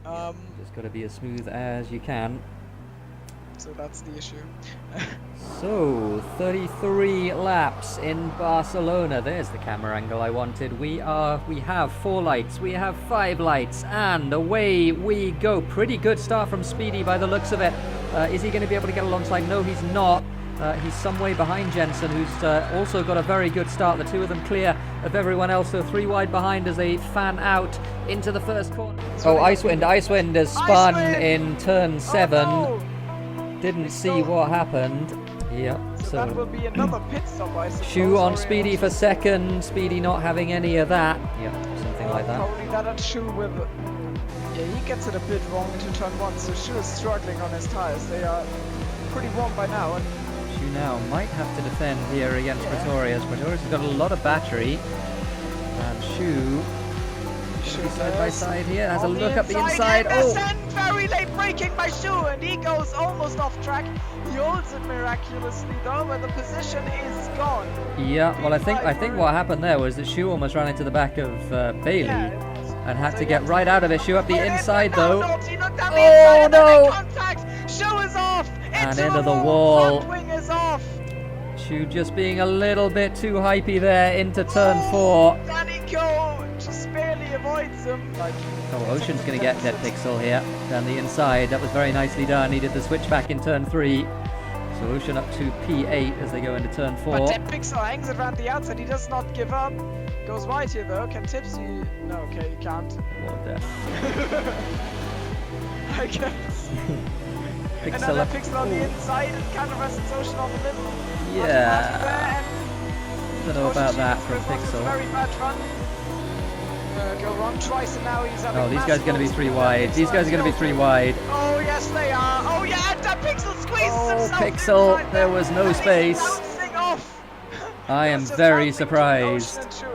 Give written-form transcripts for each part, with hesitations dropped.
Just got to be as smooth as you can. So that's the issue. So, 33 laps in Barcelona. There's the camera angle I wanted. We have 4 lights, we have 5 lights, and away we go. Pretty good start from Speedy by the looks of it. Is he going to be able to get alongside? No, he's not. He's some way behind Jensen, who's also got a very good start. The two of them clear of everyone else, so 3 wide behind as they fan out into the first corner. Oh, Icewind has spun in turn 7. Oh, no. Didn't see what happened. Yep. So that will be another pit stop, I suppose. Shoe on Speedy for second. Speedy not having any of that. Yep, something like that. Probably that at Shoe with... Yeah, he gets it a bit wrong into turn 1, so Shoe is struggling on his tires. They are pretty warm by now. And Shoe now might have to defend here against Pretorius. Pretorius has got a lot of battery. And Shoe side by side here, has a look up the inside. Oh! Very late braking by Shoe, and he goes almost off track. He holds it miraculously though, but the position is gone. Yeah, well I think what happened there was that Shoe almost ran into the back of Bailey and had to get right out of it. Shoe up the inside though. Oh no! Shoe is off! And into the wall. Front wing is off. Shoe just being a little bit too hypey there into turn 4. Danico just barely avoids him. Oh, Ocean's going to get Dead Pixel here down the inside. That was very nicely done. He did the switch back in turn 3. So Ocean up to P8 as they go into turn 4. But Dead Pixel hangs around the outside. He does not give up. Goes wide here though. Can Tipsy? No, okay, he can't. Well, death. I guess. Pixel Another up. Pixel on the inside and counter-rests Ocean on the middle. Yeah. Don't know about that from Pixel. Very bad run. Go wrong twice and now he's having these guys are going to be 3 wide. These guys are going to be 3 wide. Oh yes they are. Oh yeah, and that Pixel squeezes himself. Pixel, there was no space. I am very surprised.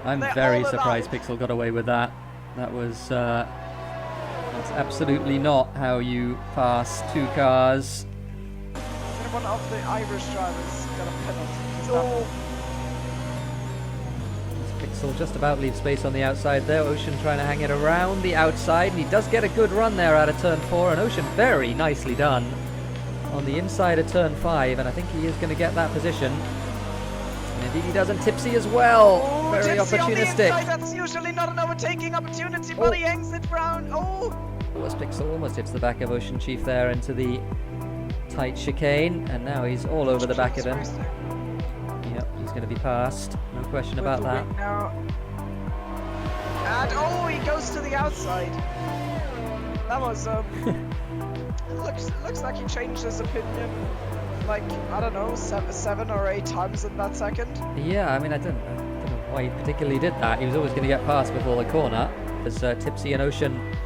I'm very surprised Pixel got away with that. That was that's absolutely not how you pass 2 cars. One of the Irish drivers got a penalty. Pixel just about leaves space on the outside there. Ocean trying to hang it around the outside, and he does get a good run there out of turn 4, and Ocean very nicely done on the inside of turn 5, and I think he is going to get that position. And indeed he does, and Tipsy as well. Oh, very Tipsy opportunistic. On the inside, that's usually not an overtaking opportunity, but he hangs it round. Pixel almost hits the back of OceanChief there into the tight chicane, and now he's all over the back of him. Yep, he's going to be passed. No question about that. And he goes to the outside. That was looks like he changed his opinion like, I don't know, 7 or 8 times in that second. Yeah, I mean I don't know why he particularly did that. He was always going to get past before the corner. There's Tipsy and Ocean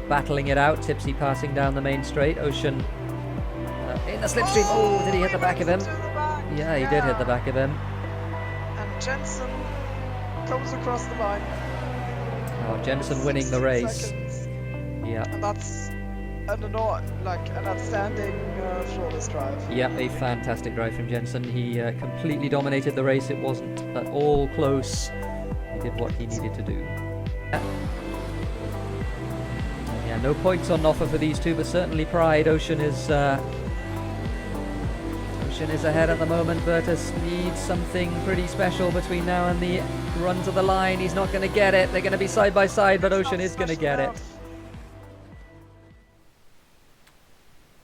battling it out. Tipsy passing down the main straight. Ocean in the slipstream. Oh, did he hit the back of him? Yeah, he did hit the back of him. And Jensen comes across the line. Oh, Jensen winning the race. Yeah. And that's an outstanding flawless drive. Yeah, a fantastic drive from Jensen. He completely dominated the race. It wasn't at all close. He did what he needed to do. Yeah, no points on offer for these two, but certainly pride. Ocean is ahead at the moment. Bertus needs something pretty special between now and the run to the line. He's not going to get it. They're going to be side by side, but Ocean is going to get it.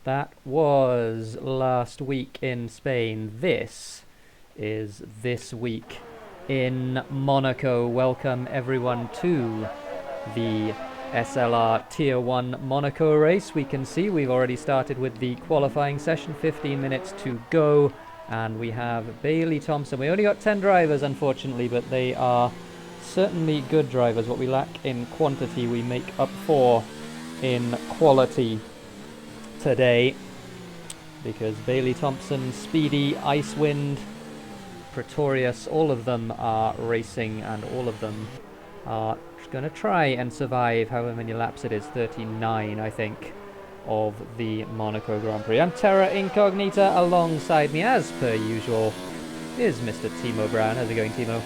That was last week in Spain. This is this week in Monaco. Welcome everyone to the SLR Tier 1 Monaco race. We can see we've already started with the qualifying session, 15 minutes to go, and we have Bailey Thompson. We only got 10 drivers unfortunately, but they are certainly good drivers. What we lack in quantity we make up for in quality today, because Bailey Thompson, Speedy, Icewind, Pretorius, all of them are racing, and all of them are going to try and survive however many laps it is, 39 I think, of the Monaco Grand Prix. I'm Terra Incognita. Alongside me as per usual is Mr. Thimo Brown. How's it going, Thimo?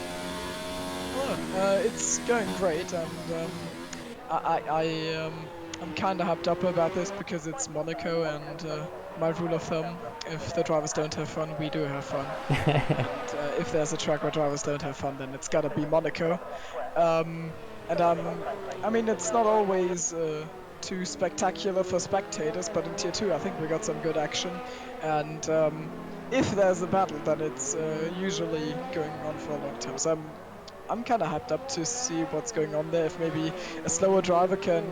Well, it's going great, and I'm kind of hyped up about this because it's Monaco, and my rule of thumb: if the drivers don't have fun, we do have fun. And if there's a track where drivers don't have fun, then it's gotta be Monaco. And I mean, it's not always too spectacular for spectators, but in Tier 2, I think we got some good action. And if there's a battle, then it's usually going on for a long time. So I'm kind of hyped up to see what's going on there. If maybe a slower driver can,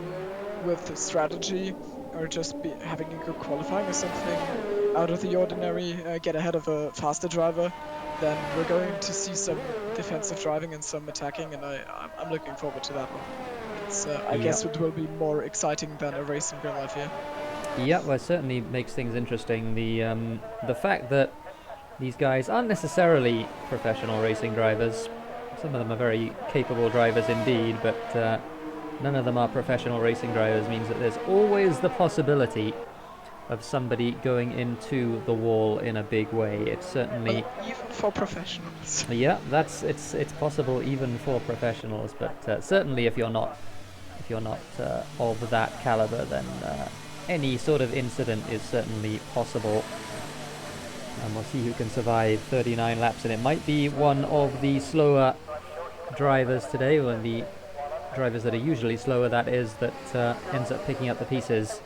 with strategy or just be having a good qualifying or something out of the ordinary, get ahead of a faster driver, then we're going to see some defensive driving and some attacking, and I'm looking forward to that one. It's, I guess it will be more exciting than a race in real life here. Yeah, well, it certainly makes things interesting. The fact that these guys aren't necessarily professional racing drivers. Some of them are very capable drivers indeed, but none of them are professional racing drivers, means that there's always the possibility of somebody going into the wall in a big way. It's certainly even for professionals. Yeah, it's possible even for professionals, but certainly if you're not of that caliber, then any sort of incident is certainly possible. And we'll see who can survive 39 laps, and it might be one of the slower drivers today, or the drivers that are usually slower, that is, that ends up picking up the pieces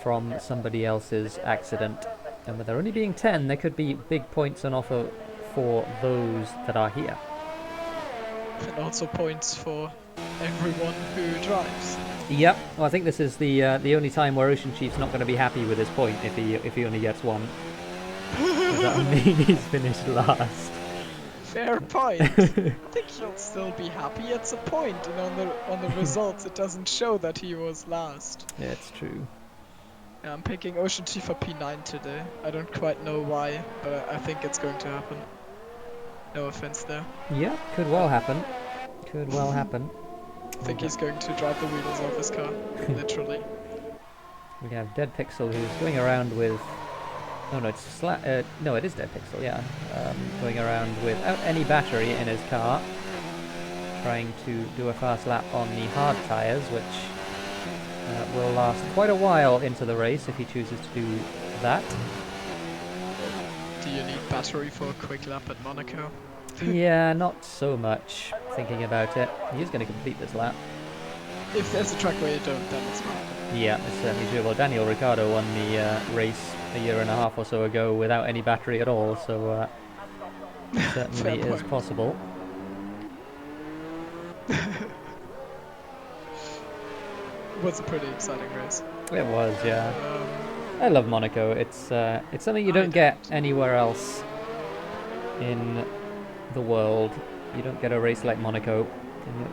from somebody else's accident. And with there only being 10, there could be big points on offer for those that are here. And also points for everyone who drives. Yep. Well, I think this is the only time where OceanChief's not going to be happy with his point if he only gets one. That would mean he's finished last. Fair point. I think he'll still be happy. It's a point, and on the results, it doesn't show that he was last. Yeah, it's true. Yeah, I'm picking OceanChief for P9 today. I don't quite know why, but I think it's going to happen. No offense there. Yeah, could well happen. Could well happen. I think he's going to drive the wheels off his car, literally. We have Dead Pixel, who's going around with... Oh no, it's no, it is Dead Pixel, yeah. Going around without any battery in his car, trying to do a fast lap on the hard tyres, which will last quite a while into the race if he chooses to do that. Do you need battery for a quick lap at Monaco? Yeah, not so much, thinking about it. He's going to complete this lap. If there's a track where you don't, then it's fine. Yeah, it's certainly true. Well, Daniel Ricciardo won the race a year and a half or so ago without any battery at all, so certainly is possible. It was a pretty exciting race. It was, yeah. I love Monaco. It's something you don't get anywhere else in the world. You don't get a race like Monaco.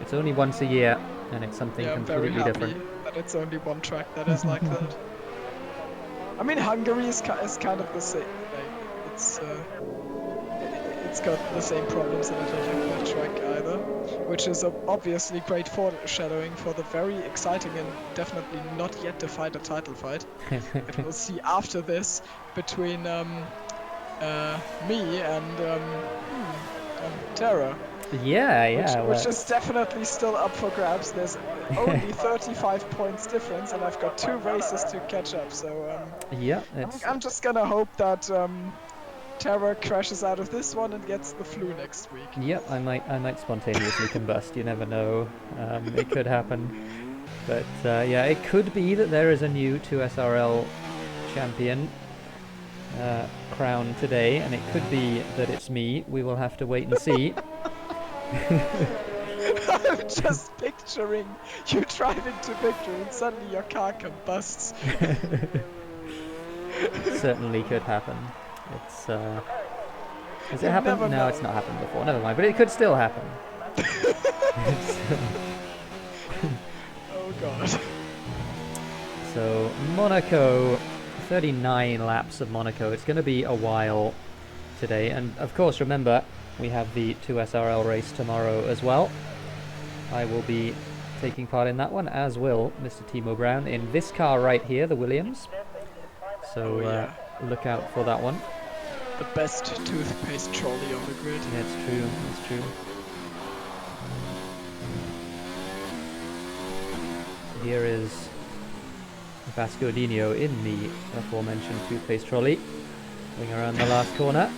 It's only once a year, and it's something completely different. That it's only one track that is like that. I mean, Hungary is kind of the same. Like, it's got the same problems, and I don't like that track either. Which is obviously great foreshadowing for the very exciting and definitely not yet decided title fight that we'll see after this between me and Tara. Yeah. Which is definitely still up for grabs. There's only 35 points difference, and I've got 2 races to catch up. So yeah, I'm just gonna hope that Tara crashes out of this one and gets the flu next week. Yep, I might spontaneously combust. You never know. It could happen. But yeah, it could be that there is a new 2SRL champion crowned today, and it could be that it's me. We will have to wait and see. I'm just picturing you driving to victory and suddenly your car combusts. Certainly could happen. It's has it happened? No, it's not happened before. Never mind, but it could still happen. Oh god. So Monaco, 39 laps of Monaco. It's going to be a while today, and of course remember we have the 2SRL race tomorrow as well. I will be taking part in that one, as will Mr. Thimo Brown in this car right here, the Williams. So look out for that one. The best toothpaste trolley on the grid. Yeah, it's true. It's true. Here is Vascodino in the aforementioned toothpaste trolley. Going around the last corner. A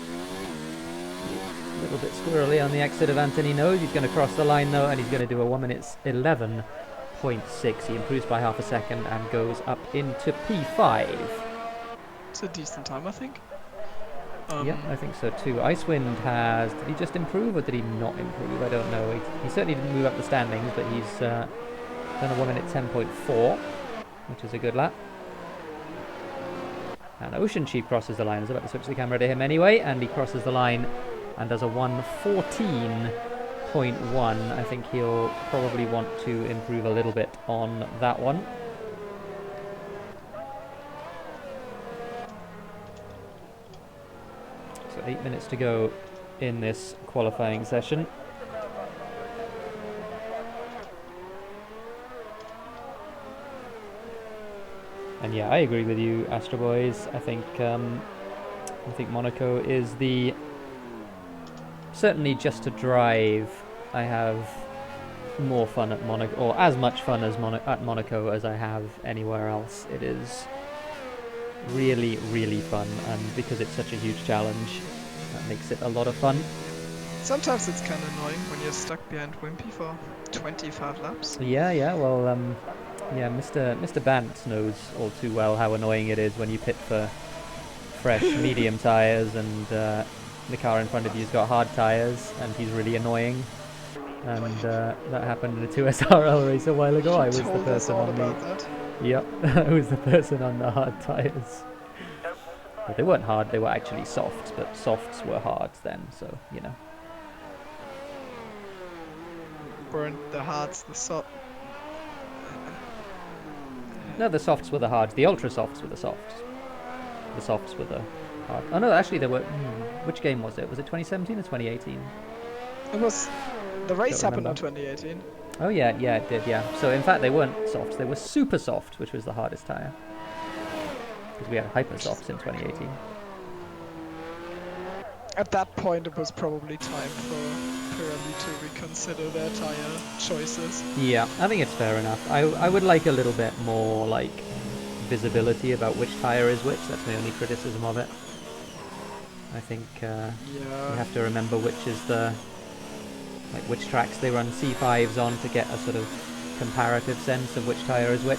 little bit squirrely on the exit of Anthony Nose. He's going to cross the line though, and he's going to do a 1 minute 11.6. He improves by half a second and goes up into P5. It's a decent time, I think. Yeah, I think so too. Icewind has... Did he just improve or did he not improve? I don't know. He certainly didn't move up the standings, but he's done a 1 minute 10.4, which is a good lap. And OceanChief crosses the line. I was about to switch the camera to him anyway, and he crosses the line and does a 1:14.1. I think he'll probably want to improve a little bit on that one. So 8 minutes to go in this qualifying session. And yeah, I agree with you, Astro Boys. I think Monaco is the... Certainly just to drive, I have more fun at Monaco, or as much fun as at Monaco as I have anywhere else. It is really, really fun, and because it's such a huge challenge, that makes it a lot of fun. Sometimes it's kind of annoying when you're stuck behind Wimpy for 25 laps. Yeah, well, yeah, Mr. Bant knows all too well how annoying it is when you pit for fresh medium tyres and the car in front of you's got hard tyres and he's really annoying. And that happened in a 2SRL race a while ago. I was the person on the... Yep, I was the person on the hard tyres. But they weren't hard, they were actually softs, but softs were hard then, so, you know. Weren't the hards the soft? No, the softs were the hards. The ultra softs were the softs. The softs were the hard. Oh no, actually there were... which game was it? Was it 2017 or 2018? It was... The race happened in 2018. Oh yeah, it did, yeah. So in fact they weren't softs, they were super soft, which was the hardest tyre. Because we had hyper softs in 2018. At that point it was probably time for Pirelli to reconsider their tyre choices. Yeah, I think it's fair enough. I would like a little bit more like visibility about which tyre is which. That's my only criticism of it. I think you have to remember which is the... like which tracks they run C5s on to get a sort of comparative sense of which tyre is which.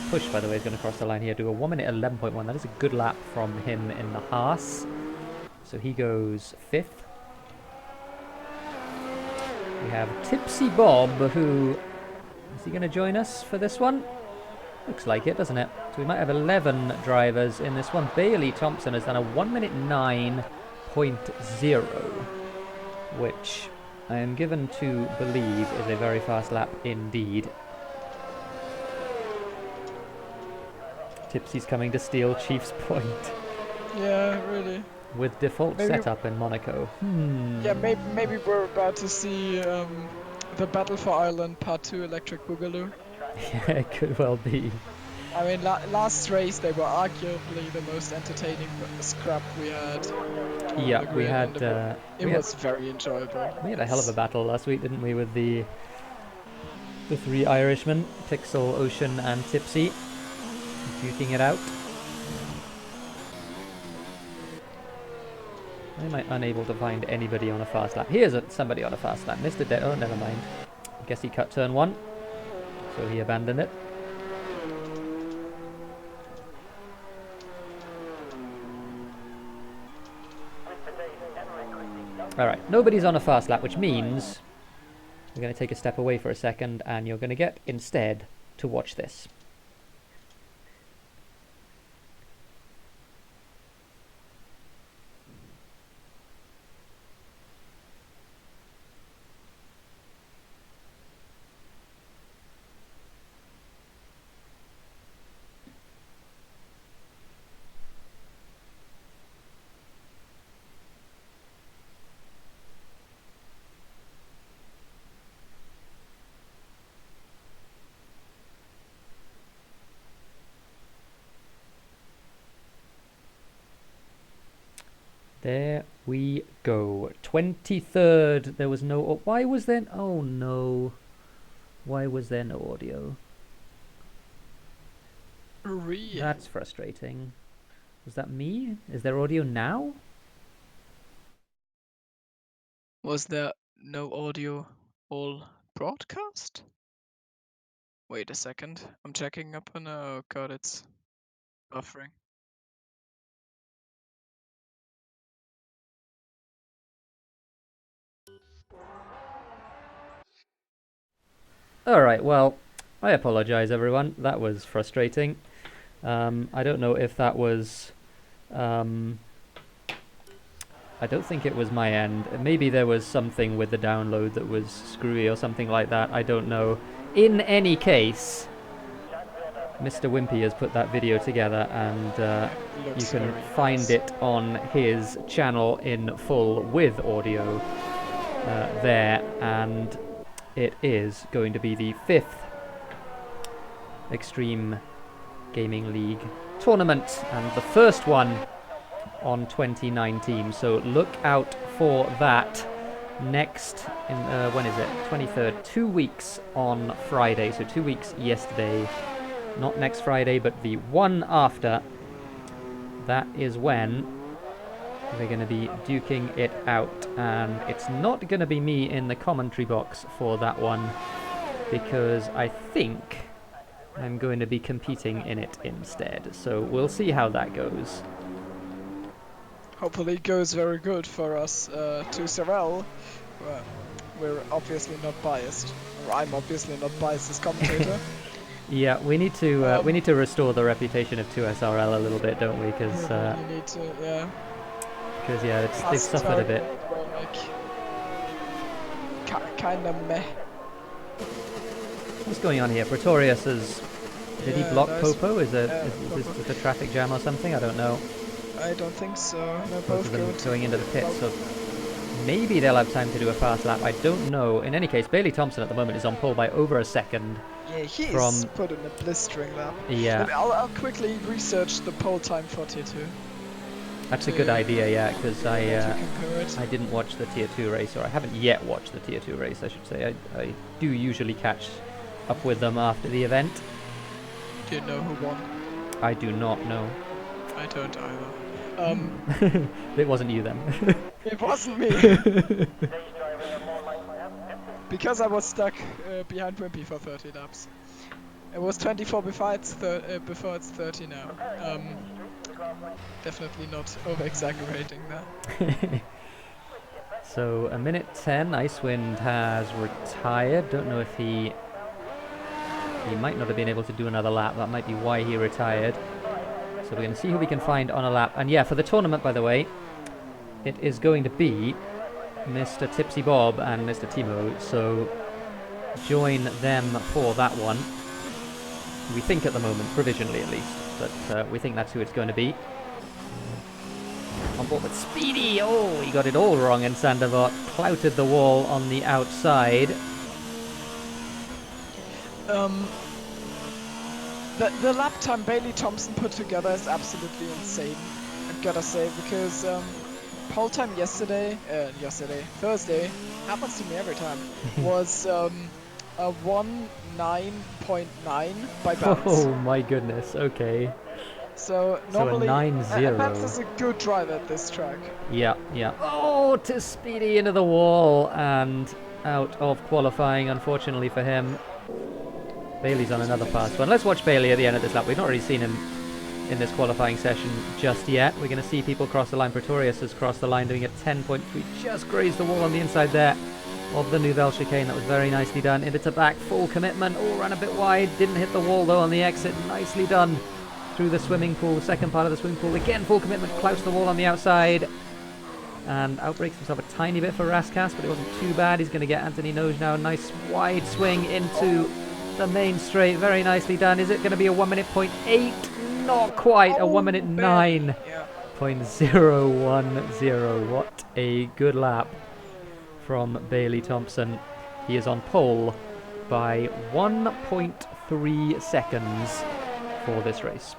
Push, by the way, is going to cross the line here, do a 1 minute 11.1. That is a good lap from him in the Haas. So he goes 5th. We have TipsyBob, who... Is he going to join us for this one? Looks like it, doesn't it? So we might have 11 drivers in this one. Bailey Thompson has done a 1 minute 9.0, which I am given to believe is a very fast lap indeed. Tipsy's coming to steal Chief's point. Yeah, really. With default setup in Monaco. Yeah, maybe we're about to see the Battle for Ireland Part 2 Electric Boogaloo. Yeah, it could well be. I mean, last race they were arguably the most entertaining scrap we had. Yeah, we had... it was very enjoyable. We had a hell of a battle last week, didn't we, with the three Irishmen, Pixel, Ocean and Tipsy, duking it out. Why am I unable to find anybody on a fast lap? Here's somebody on a fast lap. Mr. Oh, never mind. I guess he cut turn 1, so he abandoned it. Alright, nobody's on a fast lap, which means we're going to take a step away for a second, and you're going to get, instead, to watch this. There we go. 23rd. There was no... why was there... oh no. Why was there no audio? That's frustrating. Was that me? Is there audio now? Was there no audio all broadcast? Wait a second. I'm checking up on. Oh god, it's buffering. Alright, well, I apologize everyone. That was frustrating. I don't know if that was... I don't think it was my end. Maybe there was something with the download that was screwy or something like that. I don't know. In any case, Mr. Wimpy has put that video together, and you can find it on his channel in full with audio there. And it is going to be the 5th Extreme Gaming League tournament, and the first one on 2019, so look out for that next in when is it, 23rd, 2 weeks on Friday, so 2 weeks yesterday, not next Friday but the one after. That is when we're going to be duking it out, and it's not going to be me in the commentary box for that one because I think I'm going to be competing in it instead, so we'll see how that goes. Hopefully it goes very good for us to Sorel. We're obviously not biased, or I'm obviously not biased as commentator. Yeah, we need to restore the reputation of 2SRL a little bit, don't we? Because you need to, yeah. Because yeah, they've suffered a bit. Like, kind of meh. What's going on here? Pretorius is... Did he block Popo? Is this a traffic jam or something? I don't know. I don't think so. They're both of them going into the pit, so maybe they'll have time to do a fast lap. I don't know. In any case, Bailey Thompson at the moment is on pole by over a second. Yeah, he is put in a blistering lap. Yeah. I'll quickly research the pole time for Tier 2. That's a good idea, yeah, because I didn't watch the Tier 2 race, or I haven't yet watched the Tier 2 race, I should say. I do usually catch up with them after the event. Do you know who won? I do not know. I don't either. It wasn't you then. It wasn't me. Because I was stuck behind Wimpy for 30 laps. It was 24 before it's 30 now. Definitely not over-exaggerating that. So, a minute 10, Icewind has retired. Don't know if he might not have been able to do another lap. That might be why he retired. So we're going to see who we can find on a lap. And yeah, for the tournament, by the way, it is going to be Mr. TipsyBob and Mr. Thimo. So join them for that one. We think at the moment, provisionally at least, but we think that's who it's going to be. On board with Speedy! Oh, he got it all wrong, and Sandoval clouted the wall on the outside. The lap time Bailey Thompson put together is absolutely insane, I've gotta say, because pole time Thursday, happens to me every time, was a 1:09.9 by bounce. Oh my goodness, okay. So normally, a 9-0. Bounce is a good driver at this track. Yeah, yeah. Oh, to Speedy into the wall and out of qualifying, unfortunately for him. Bailey's on another fast one. Let's watch Bailey at the end of this lap. We've not really seen him in this qualifying session just yet. We're going to see people cross the line. Pretorius has crossed the line doing a 10.3. Just grazed the wall on the inside there of the Nouvelle chicane. That was very nicely done. Into to back, full commitment. Oh, ran a bit wide. Didn't hit the wall though on the exit. Nicely done through the swimming pool. Second part of the swimming pool. Again, full commitment. Clouts the wall on the outside. And outbreaks himself a tiny bit for Raskas, but it wasn't too bad. He's going to get Anthony Noj now. Nice wide swing into the main straight. Very nicely done. Is it going to be a 1 minute point 8? Not quite. A 1 minute 9.010. What a good lap from Bailey Thompson. He is on pole by 1.3 seconds for this race.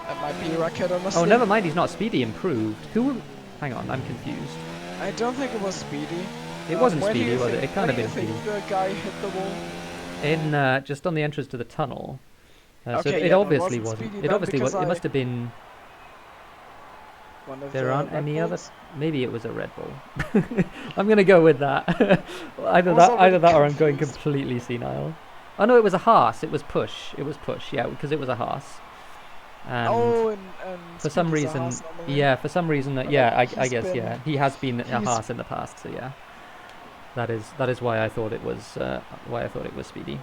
That might be a record, honestly. Oh, never mind. He's not. Speedy improved. Who? Hang on. I'm confused. I don't think it was Speedy. It wasn't Speedy, was it? It can't have been Speedy. Speedy. The guy hit the wall. In just on the entrance to the tunnel, So Okay, it yeah, obviously wasn't wasn't. Speedy It then obviously was. because It must have been. one of There the aren't Red any other. Bulls. Maybe it was a Red Bull. I'm gonna go with that. I was already either that, or I'm going confused. completely senile. Oh no, it was a Haas. It was Push. It was Push. Yeah, because it was a Haas. And Oh, and for some Speedy's a reason, Haas normally. yeah, for some reason that, But yeah, I he's guess, yeah, he has been a he's Haas in the past. So yeah, that is why I thought it was Speedy.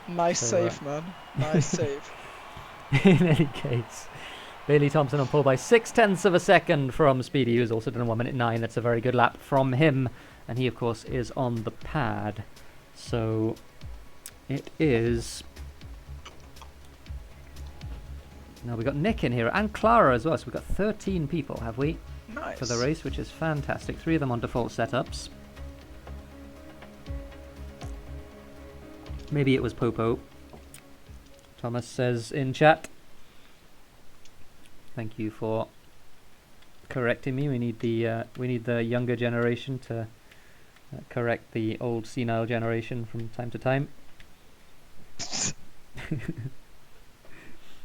nice So, save, man. Nice save. In any case, Bailey Thompson on pole by 0.6 of a second from Speedy, who's also done a 1:09. That's a very good lap from him, and he of course is on the pad. So it is. Now we've got Nick in here and Clara as well. So we've got 13 people, have we, Nice. for the race, which is fantastic. 3 of them on default setups. Maybe it was Popo. Thomas says in chat. Thank you for correcting me. We need the younger generation to correct the old senile generation from time to time.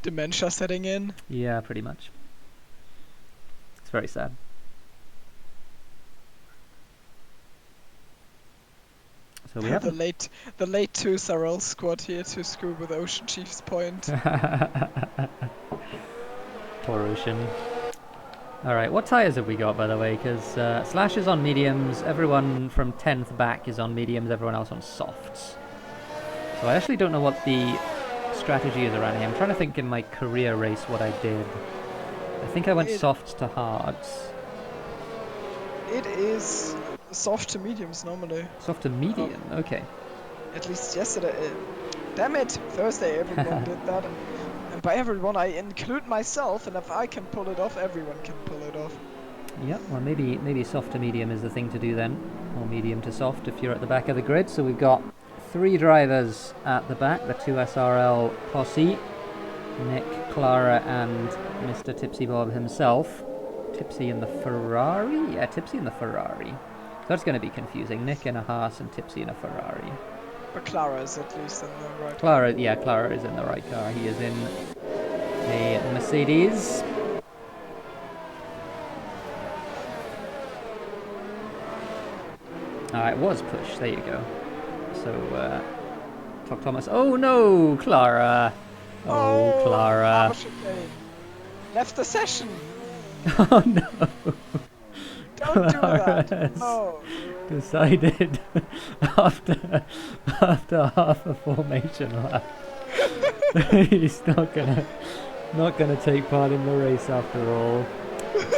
Dementia setting in. Yeah, pretty much. It's very sad. So we have the late two Sarel squad here to screw with OceanChief's point. Poor Ocean. Alright, what tyres have we got, by the way? Because Slash is on mediums, everyone from 10th back is on mediums, everyone else on softs. So I actually don't know what the strategy is around here. I'm trying to think in my career race what I did. I think I went softs to hards. It is soft to mediums normally. Soft to medium, okay. At least yesterday. Damn it! Thursday everyone did that. And by everyone I include myself, and if I can pull it off, everyone can pull it off. Yeah, well maybe soft to medium is the thing to do then. Or medium to soft if you're at the back of the grid. So we've got 3 drivers at the back, the 2 SRL posse. Nick, Clara and Mr. TipsyBob himself. Tipsy in the Ferrari? Yeah, Tipsy in the Ferrari. That's going to be confusing. Nick in a Haas and Tipsy in a Ferrari. But Clara is at least in the right Clara, yeah, Clara is in the right car. He is in a Mercedes. It was Push. There you go. So, Talk Thomas. Oh no, Clara. Oh, Clara. Left the session. Oh no. Don't do that. No. Decided after half a formation lap, he's not gonna take part in the race after all.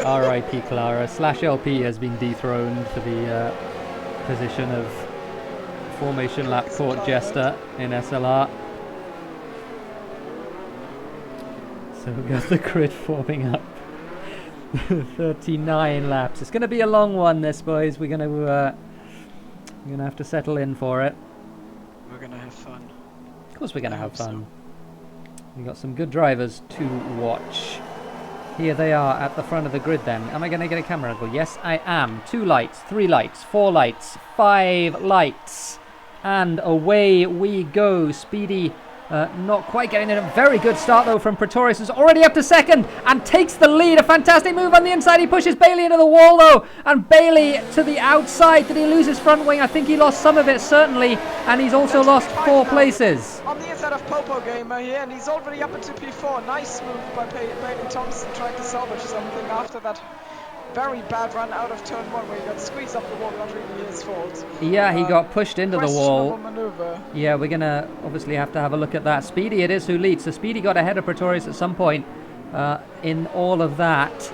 R.I.P. Clara. Slash LP has been dethroned for the position of formation lap court jester in SLR. So we've got the grid forming up. 39 laps. It's going to be a long one, this, boys. We're going to have to settle in for it. We're going to have fun. Of course we're going to have fun. We've got some good drivers to watch. Here they are at the front of the grid then. Am I going to get a camera angle? Yes, I am. 2 lights, 3 lights, 4 lights, 5 lights. And away we go. Speedy not quite getting in. A very good start though from Pretorius, who's already up to second and takes the lead. A fantastic move on the inside. He pushes Bailey into the wall though, and Bailey to the outside. Did he lose his front wing? I think he lost some of it certainly, and he's also lost 4 places. On the inside of Popo Gamer here, and he's already up into P4. Nice move by Bailey Thompson trying to salvage something after that very bad run out of turn 1 where he got squeezed up the wall. Not really his fault. Yeah, he got pushed into the wall. Maneuver. Yeah, we're gonna obviously have to have a look at that. Speedy it is who leads. So Speedy got ahead of Pretorius at some point in all of that,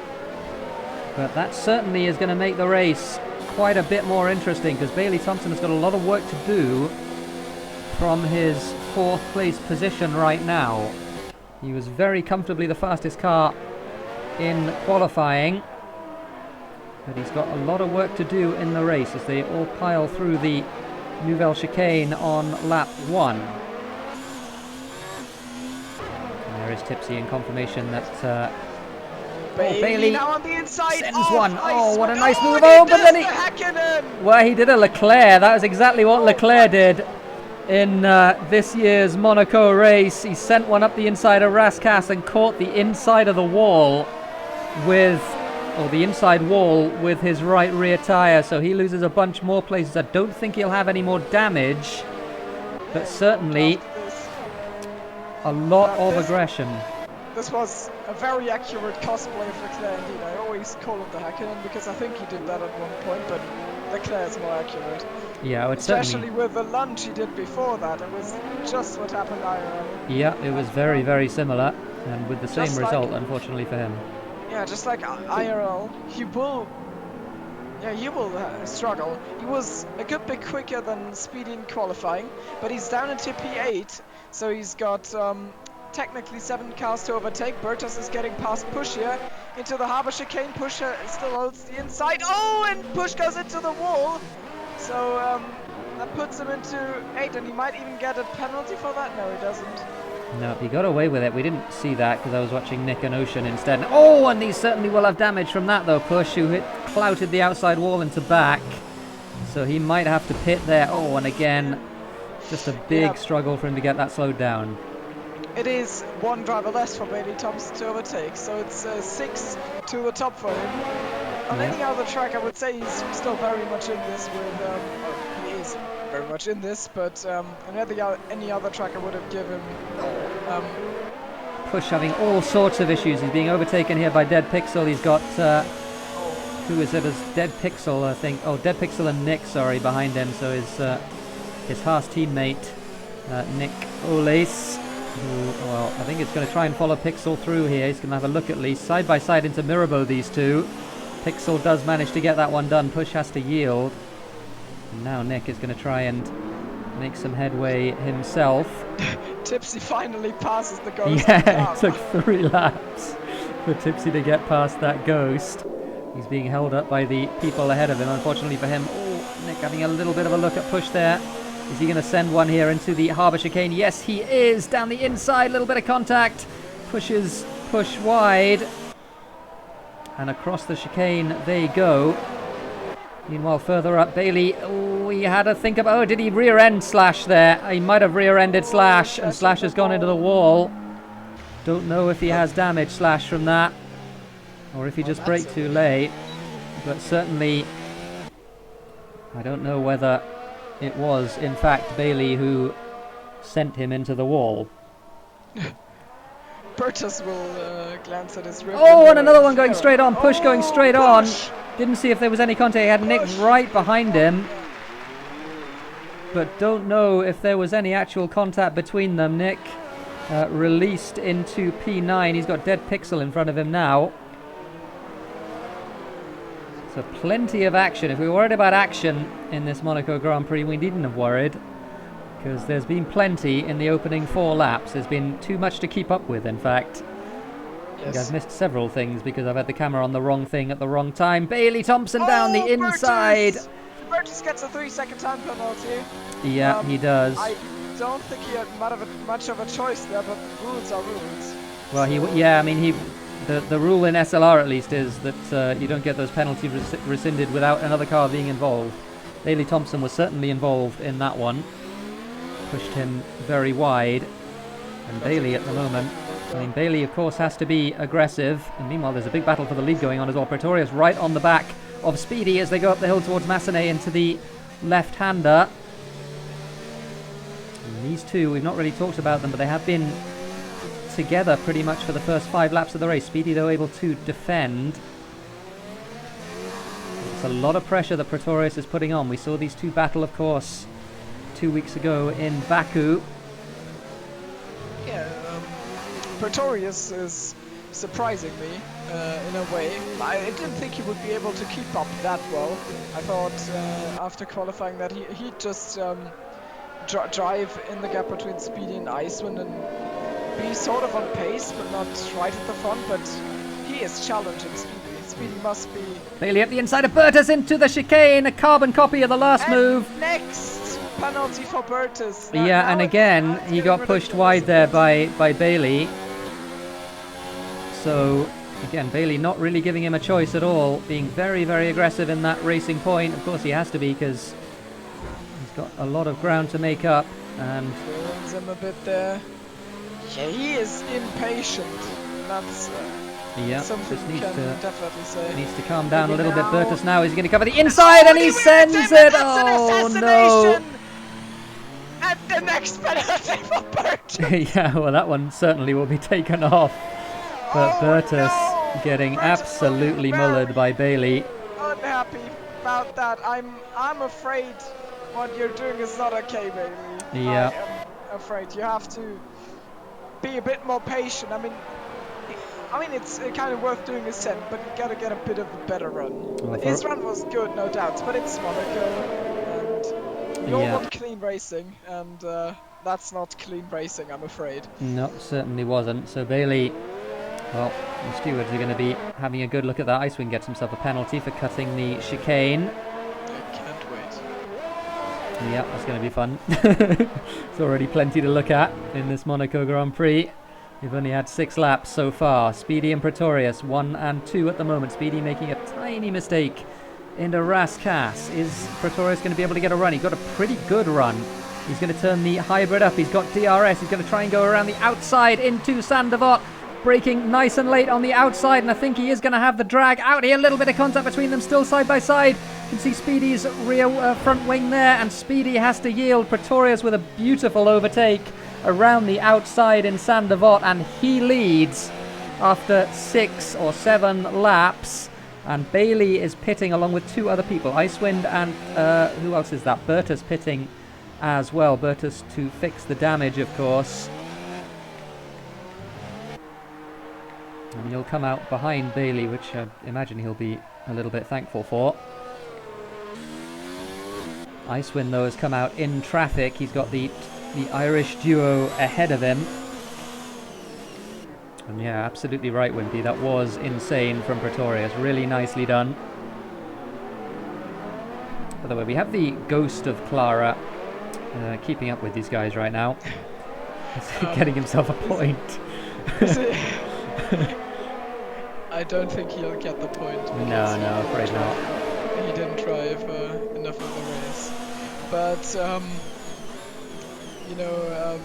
but that certainly is going to make the race quite a bit more interesting, because Bailey Thompson has got a lot of work to do from his 4th place position right now. He was very comfortably the fastest car in qualifying, but he's got a lot of work to do in the race as they all pile through the Nouvelle Chicane on lap 1. And there is Tipsy in confirmation that Bailey now on the inside sends one. Oh, what a nice move. Oh, but then he Hakkinen. Well, he did a Leclerc. That was exactly what Leclerc did. in this year's Monaco race. He sent one up the inside of Rascasse and caught the inside of the wall with, or the inside wall with his right rear tyre. So he loses a bunch more places. I don't think he'll have any more damage, but certainly a lot of aggression. This was a very accurate cosplay of Leclerc indeed. I always call him the Hakkinen because I think he did that at one point, but Leclerc is more accurate. Yeah, especially with the lunge he did before that. It was just what happened IRL. Yeah, it was very, very similar, and with the same result, unfortunately for him. Yeah, just like IRL, he will struggle. He was a good bit quicker than Speedy in qualifying, but he's down into P8, so he's got technically 7 cars to overtake. Bertus is getting past Push here into the Harbour chicane. Push still holds the inside. Oh, and Push goes into the wall. So that puts him into 8, and he might even get a penalty for that. No, he doesn't. No, he got away with it. We didn't see that because I was watching Nick and Ocean instead. Oh, and he certainly will have damage from that though. Push, who clouted the outside wall into back. So he might have to pit there. Oh, and again, just a big struggle for him to get that slowed down. It is 1 driver less for Bailey Thompson to overtake, so it's 6 to the top for him. On any other track, I would say he's still very much in this with, he is very much in this, but on any other track I would have given Push having all sorts of issues. He's being overtaken here by Dead Pixel. He's got, who is it as Dead Pixel, I think. Oh, Dead Pixel and Nick, sorry, behind him. So his Haas teammate, Nick Olace. Well, I think it's going to try and follow Pixel through here. He's going to have a look at least. Side by side into Mirabeau, these two. Pixel does manage to get that one done. Push has to yield. And now Nick is going to try and make some headway himself. Tipsy finally passes the ghost. Yeah, it took 3 laps for Tipsy to get past that ghost. He's being held up by the people ahead of him, unfortunately for him. Oh, Nick having a little bit of a look at Push there. Is he going to send one here into the Harbour chicane? Yes, he is. Down the inside, little bit of contact. Pushes Push wide. And across the chicane they go. Meanwhile, further up, Bailey, he had to think about... Oh, did he rear-end Slash there? He might have rear-ended Slash, and Slash has gone into the wall. Don't know if he has damage, Slash, from that. Or if he just braked too late. But certainly, I don't know whether it was, in fact, Bailey who sent him into the wall. Bertus will glance at his rear. Oh, and another one going straight on. Push going straight on. Didn't see if there was any contact. He had Nick right behind him. But don't know if there was any actual contact between them. Nick released into P9. He's got Dead Pixel in front of him now. So plenty of action. If we were worried about action in this Monaco Grand Prix, we needn't have worried. Because there's been plenty in the opening 4 laps. There's been too much to keep up with, in fact. I think I've missed several things because I've had the camera on the wrong thing at the wrong time. Bailey Thompson down the inside. Bertus gets a 3-second time penalty. Yeah, he does. I don't think he had much of a choice there, but rules are rules. Well, the rule in SLR at least is that you don't get those penalties rescinded without another car being involved. Bailey Thompson was certainly involved in that one. Pushed him very wide. And Bailey at the moment, Bailey of course has to be aggressive. And meanwhile there's a big battle for the lead going on as well. Pretorius right on the back of Speedy as they go up the hill towards Massenet into the left-hander. And these two, we've not really talked about them, but they have been together pretty much for the first 5 laps of the race. Speedy though able to defend. It's a lot of pressure that Pretorius is putting on. We saw these two battle, of course, 2 weeks ago in Baku. Yeah, Pretorius is surprising me in a way. I didn't think he would be able to keep up that well. I thought after qualifying that he'd just drive in the gap between Speedy and Iceman and be sort of on pace, but not right at the front. But he is challenging Speedy. Speedy must be... Bailey up the inside of Bertus into the chicane, a carbon copy of the last move. Next penalty for Bertus. Yeah, and again, he got pushed wide there by Bailey. So, again, Bailey not really giving him a choice at all, being very, very aggressive in that racing point. Of course, he has to be because He's got a lot of ground to make up, and Ruins him a bit there. Yeah, he is impatient. That's something just you needs can to definitely say. needs to calm down a Maybe little bit. now. Bertus now is going to cover the inside, and he sends it. That's Oh an no! assassination! And the next penalty for Bertus. Yeah, well that one certainly will be taken off. But Bertus no! getting Bertus absolutely mullered by Bailey. Unhappy about that. I'm afraid what you're doing is not okay, Bailey. Yeah. I am afraid you have to be a bit more patient. I mean, it's kind of worth doing a cent, but you gotta get a bit of a better run. Well, His run was good, no doubts, but it's Monaco, and we all want clean racing, and that's not clean racing, I'm afraid. No, certainly wasn't. So Bailey, well, the stewards are going to be having a good look at that. Icewind gets himself a penalty for cutting the chicane. I can't wait. Yeah, that's going to be fun. There's already plenty to look at in this Monaco Grand Prix. We've only had 6 laps so far. Speedy and Pretorius, 1 and 2 at the moment. Speedy making a tiny mistake into Rascasse. Is Pretorius going to be able to get a run? He got a pretty good run. He's going to turn the hybrid up. He's got DRS. He's going to try and go around the outside into Sandevot. Braking nice and late on the outside, and I think he is going to have the drag out here. A little bit of contact between them, still side by side. You can see Speedy's rear front wing there, and Speedy has to yield. Pretorius with a beautiful overtake around the outside in Sandevot, and he leads after 6 or 7 laps. And Bailey is pitting along with 2 other people, Icewind and who else is that? Bertus pitting as well. Bertus to fix the damage, of course. And he'll come out behind Bailey, which I imagine he'll be a little bit thankful for. Icewind, though, has come out in traffic. He's got the Irish duo ahead of him. And yeah, absolutely right, Wimpy. That was insane from Pretorius. Really nicely done. By the way, we have the ghost of Clara keeping up with these guys right now. He's getting himself a point. I don't think he'll get the point. No, afraid not. He didn't drive enough of the race. But, you know,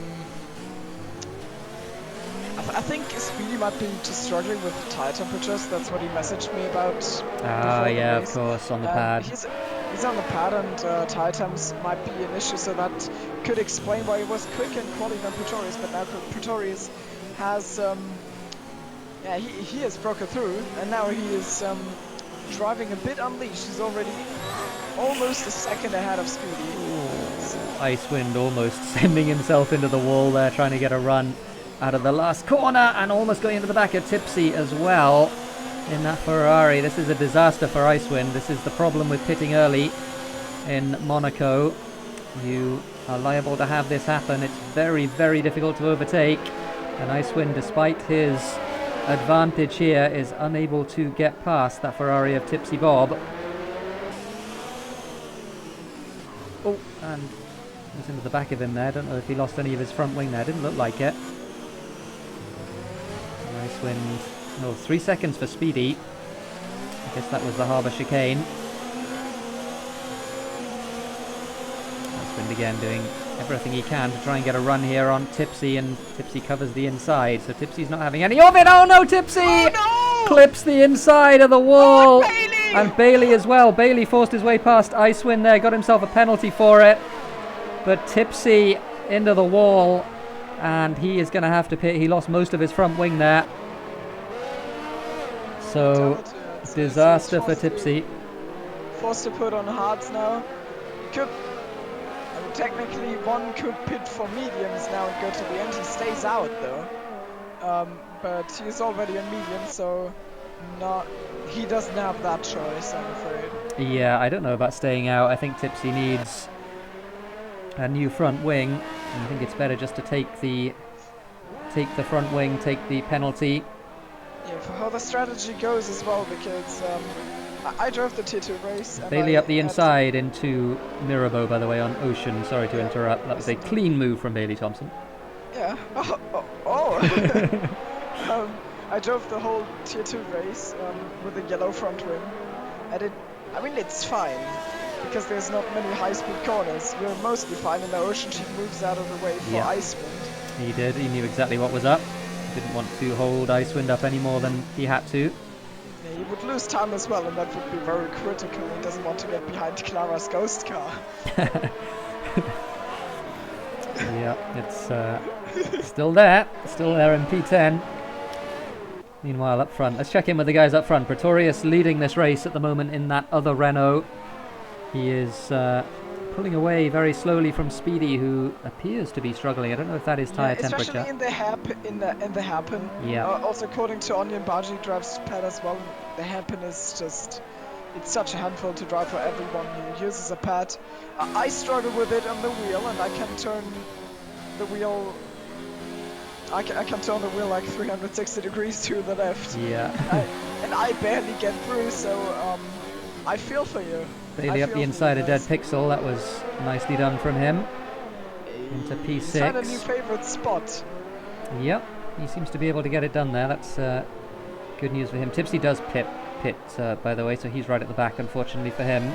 I think Speedy might be just struggling with tire temperatures. That's what he messaged me about. Ah, yeah, of course, on the pad. He's on the pad, and tire temps might be an issue, so that could explain why he was quick and quality than Pretorius. But now Pretorius has, yeah, he has broken through, and now he is driving a bit unleashed. He's already almost a second ahead of Speedy. Icewind almost sending himself into the wall there, trying to get a run out of the last corner, and almost going into the back of Tipsy as well in that Ferrari. This is a disaster for Icewind. This is the problem with pitting early in Monaco. You are liable to have this happen. It's very, very difficult to overtake, and Icewind, despite his advantage here, is unable to get past that Ferrari of TipsyBob. Oh, and was into the back of him there. I don't know if he lost any of his front wing there. Didn't look like it. Icewind. Oh, 3 seconds for Speedy. I guess that was the harbour chicane. Icewind again doing everything he can to try and get a run here on Tipsy, and Tipsy covers the inside, so Tipsy's not having any of it. Oh no, Tipsy! Oh, no! Clips the inside of the wall. Oh, Bailey! And Bailey as well. Bailey forced his way past Icewind there, got himself a penalty for it. But Tipsy into the wall, and he is going to have to pit. He lost most of his front wing there. So, disaster for Tipsy. Forced to put on hards now. Could, technically, one could pit for mediums now and go to the end. He stays out though. But he's already on medium, so he doesn't have that choice, I'm afraid. Yeah, I don't know about staying out. I think Tipsy needs a new front wing, and I think it's better just to take the front wing, take the penalty. Yeah, for how the strategy goes as well, because I drove the Tier 2 race. Bailey up the inside into Mirabeau, by the way, on Ocean. Sorry to interrupt. That was a clean move from Bailey Thompson. Yeah. I drove the whole Tier 2 race with a yellow front wing. I mean, it's fine. because there's not many high-speed corners. You're mostly fine, and the OceanChief moves out of the way for Icewind. He did. He knew exactly what was up. He didn't want to hold Icewind up any more than he had to. Yeah, he would lose time as well, and that would be very critical. He doesn't want to get behind Clara's ghost car. Yeah, it's still there in P10. Meanwhile, up front, let's check in with the guys up front. Pretorius leading this race at the moment in that other Renault. He is pulling away very slowly from Speedy, who appears to be struggling. I don't know if that is tyre temperature. Especially in the hairpin. Yeah. Also, according to Onion, Baji drives pad as well. The hairpin is just... It's such a handful to drive for everyone who uses a pad. I struggle with it on the wheel, and I can turn the wheel... I can turn the wheel like 360 degrees to the left. Yeah. And I barely get through, so I feel for you. Bailey up the inside of Dead Pixel. That was nicely done from him. Into P6. He's had a new favorite spot. Yep, he seems to be able to get it done there. That's good news for him. Tipsy does pit, by the way, so he's right at the back, unfortunately for him.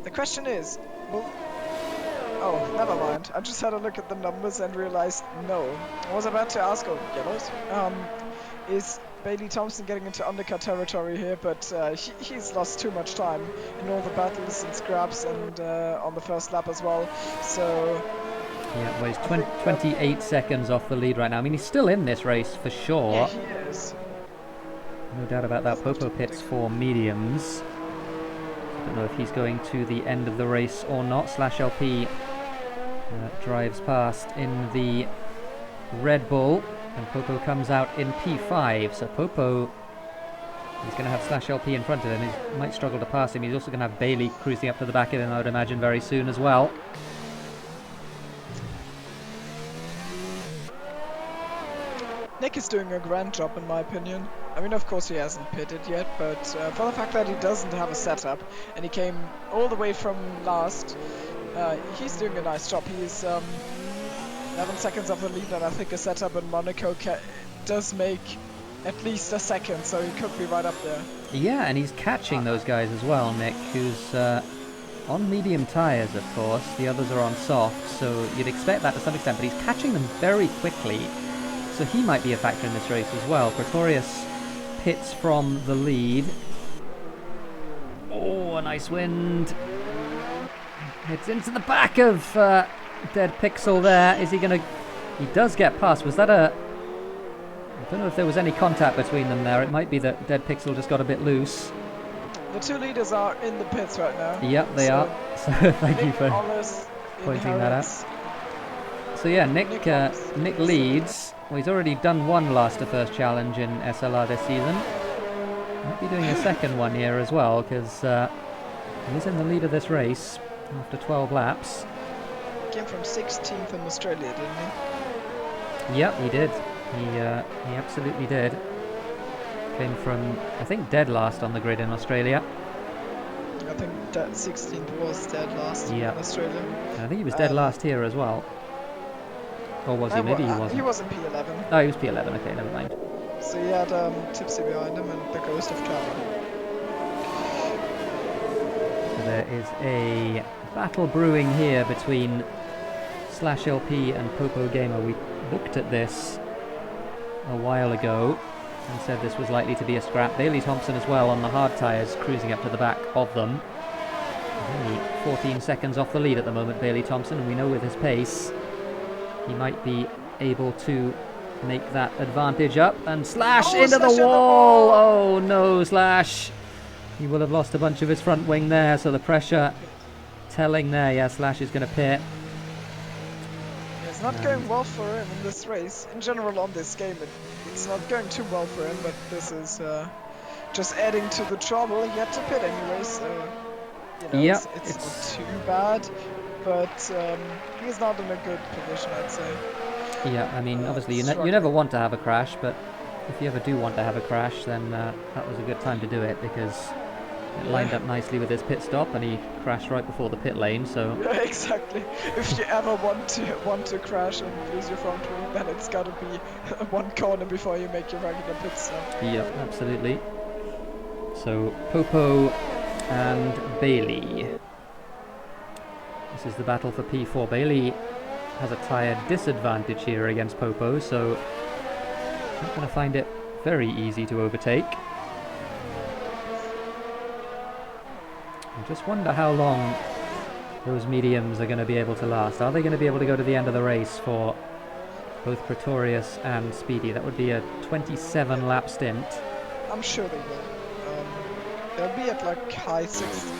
The question is, oh, never mind. I just had a look at the numbers and realized, no. I was about to ask, yellows, is Bailey Thompson getting into undercut territory here, but he's lost too much time in all the battles and scraps and on the first lap as well, so... Yeah, well, he's 28 seconds off the lead right now. I mean, he's still in this race for sure. Yeah, he is. No doubt about that. Popo pits for mediums. I don't know if he's going to the end of the race or not. Slash LP drives past in the Red Bull, and Popo comes out in P5. So Popo, he's going to have Slash LP in front of him. He might struggle to pass him. He's also going to have Bailey cruising up to the back of him, I would imagine, very soon as well. Nick is doing a grand job, in my opinion. I mean, of course he hasn't pitted yet, but for the fact that he doesn't have a setup, and he came all the way from last, he's doing a nice job. He's 11 seconds off the lead, and I think a setup in Monaco does make at least a second, so he could be right up there. Yeah, and he's catching those guys as well, Nick, who's on medium tyres, of course. The others are on soft, so you'd expect that to some extent, but he's catching them very quickly. So he might be a factor in this race as well. Pretorius pits from the lead. Oh, a nice wind. It's into the back of Dead Pixel there. Is he going to... He does get past. Was that a... I don't know if there was any contact between them there. It might be that Dead Pixel just got a bit loose. The two leaders are in the pits right now. Yep, they are. So thank you for pointing that out. So yeah, Nick leads. Well, he's already done one last to first challenge in SLR this season. Might be doing a second one here as well, because he's in the lead of this race after 12 laps. He came from 16th in Australia, didn't he? Yep, he did. He absolutely did. Came from, I think, dead last on the grid in Australia. I think that 16th was dead last in Australia. I think he was dead last here as well. Or was he? Maybe he wasn't. He was in P11. Oh, he was P11. Okay, never mind. So he had Tipsy behind him and the Ghost of Clara. There is a battle brewing here between Slash LP and Popo Gamer. We looked at this a while ago and said this was likely to be a scrap. Bailey Thompson as well on the hard tyres, cruising up to the back of them. Only 14 seconds off the lead at the moment, Bailey Thompson, and we know with his pace he might be able to make that advantage up. And Slash into the wall! Oh no, Slash! He will have lost a bunch of his front wing there, so the pressure telling there. Yeah, Slash is going to pit. It's not going well for him in this race. In general on this game, it's not going too well for him, but this is just adding to the trouble. He had to pit anyway, so you know, it's not too bad. But he's not in a good position, I'd say. Yeah, I mean, obviously you never want to have a crash, but if you ever do want to have a crash, then that was a good time to do it, because it lined up nicely with his pit stop, and he crashed right before the pit lane. So yeah, exactly. If you ever want to crash and lose your front wing, then it's got to be one corner before you make your regular pit stop. Yeah, absolutely. So Popo and Bailey. This is the battle for P4. Bailey has a tyre disadvantage here against Popo, so not going to find it very easy to overtake. I just wonder how long those mediums are going to be able to last. Are they going to be able to go to the end of the race for both Pretorius and Speedy? That would be a 27 lap stint. I'm sure they will. They'll be at like high 60.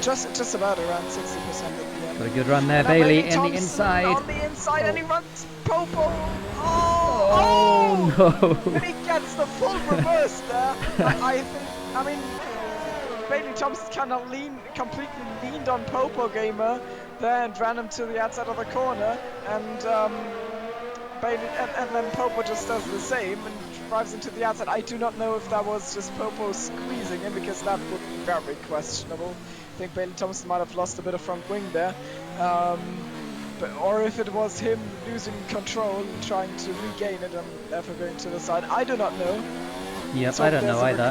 Just about around 60% at the end. Got a good run there, Bailey in the inside. On the inside, and he runs Popo. Oh no! And he gets the full reverse there. I mean, Bailey Thompson kind of completely leaned on Popo Gamer there and ran him to the outside of the corner, and then Popo just does the same and drives into the outside. I do not know if that was just Popo squeezing him, because that would be very questionable. I think Bailey Thompson might have lost a bit of front wing there, or if it was him losing control and trying to regain it and therefore going to the side. I do not know. Yep, I don't know either.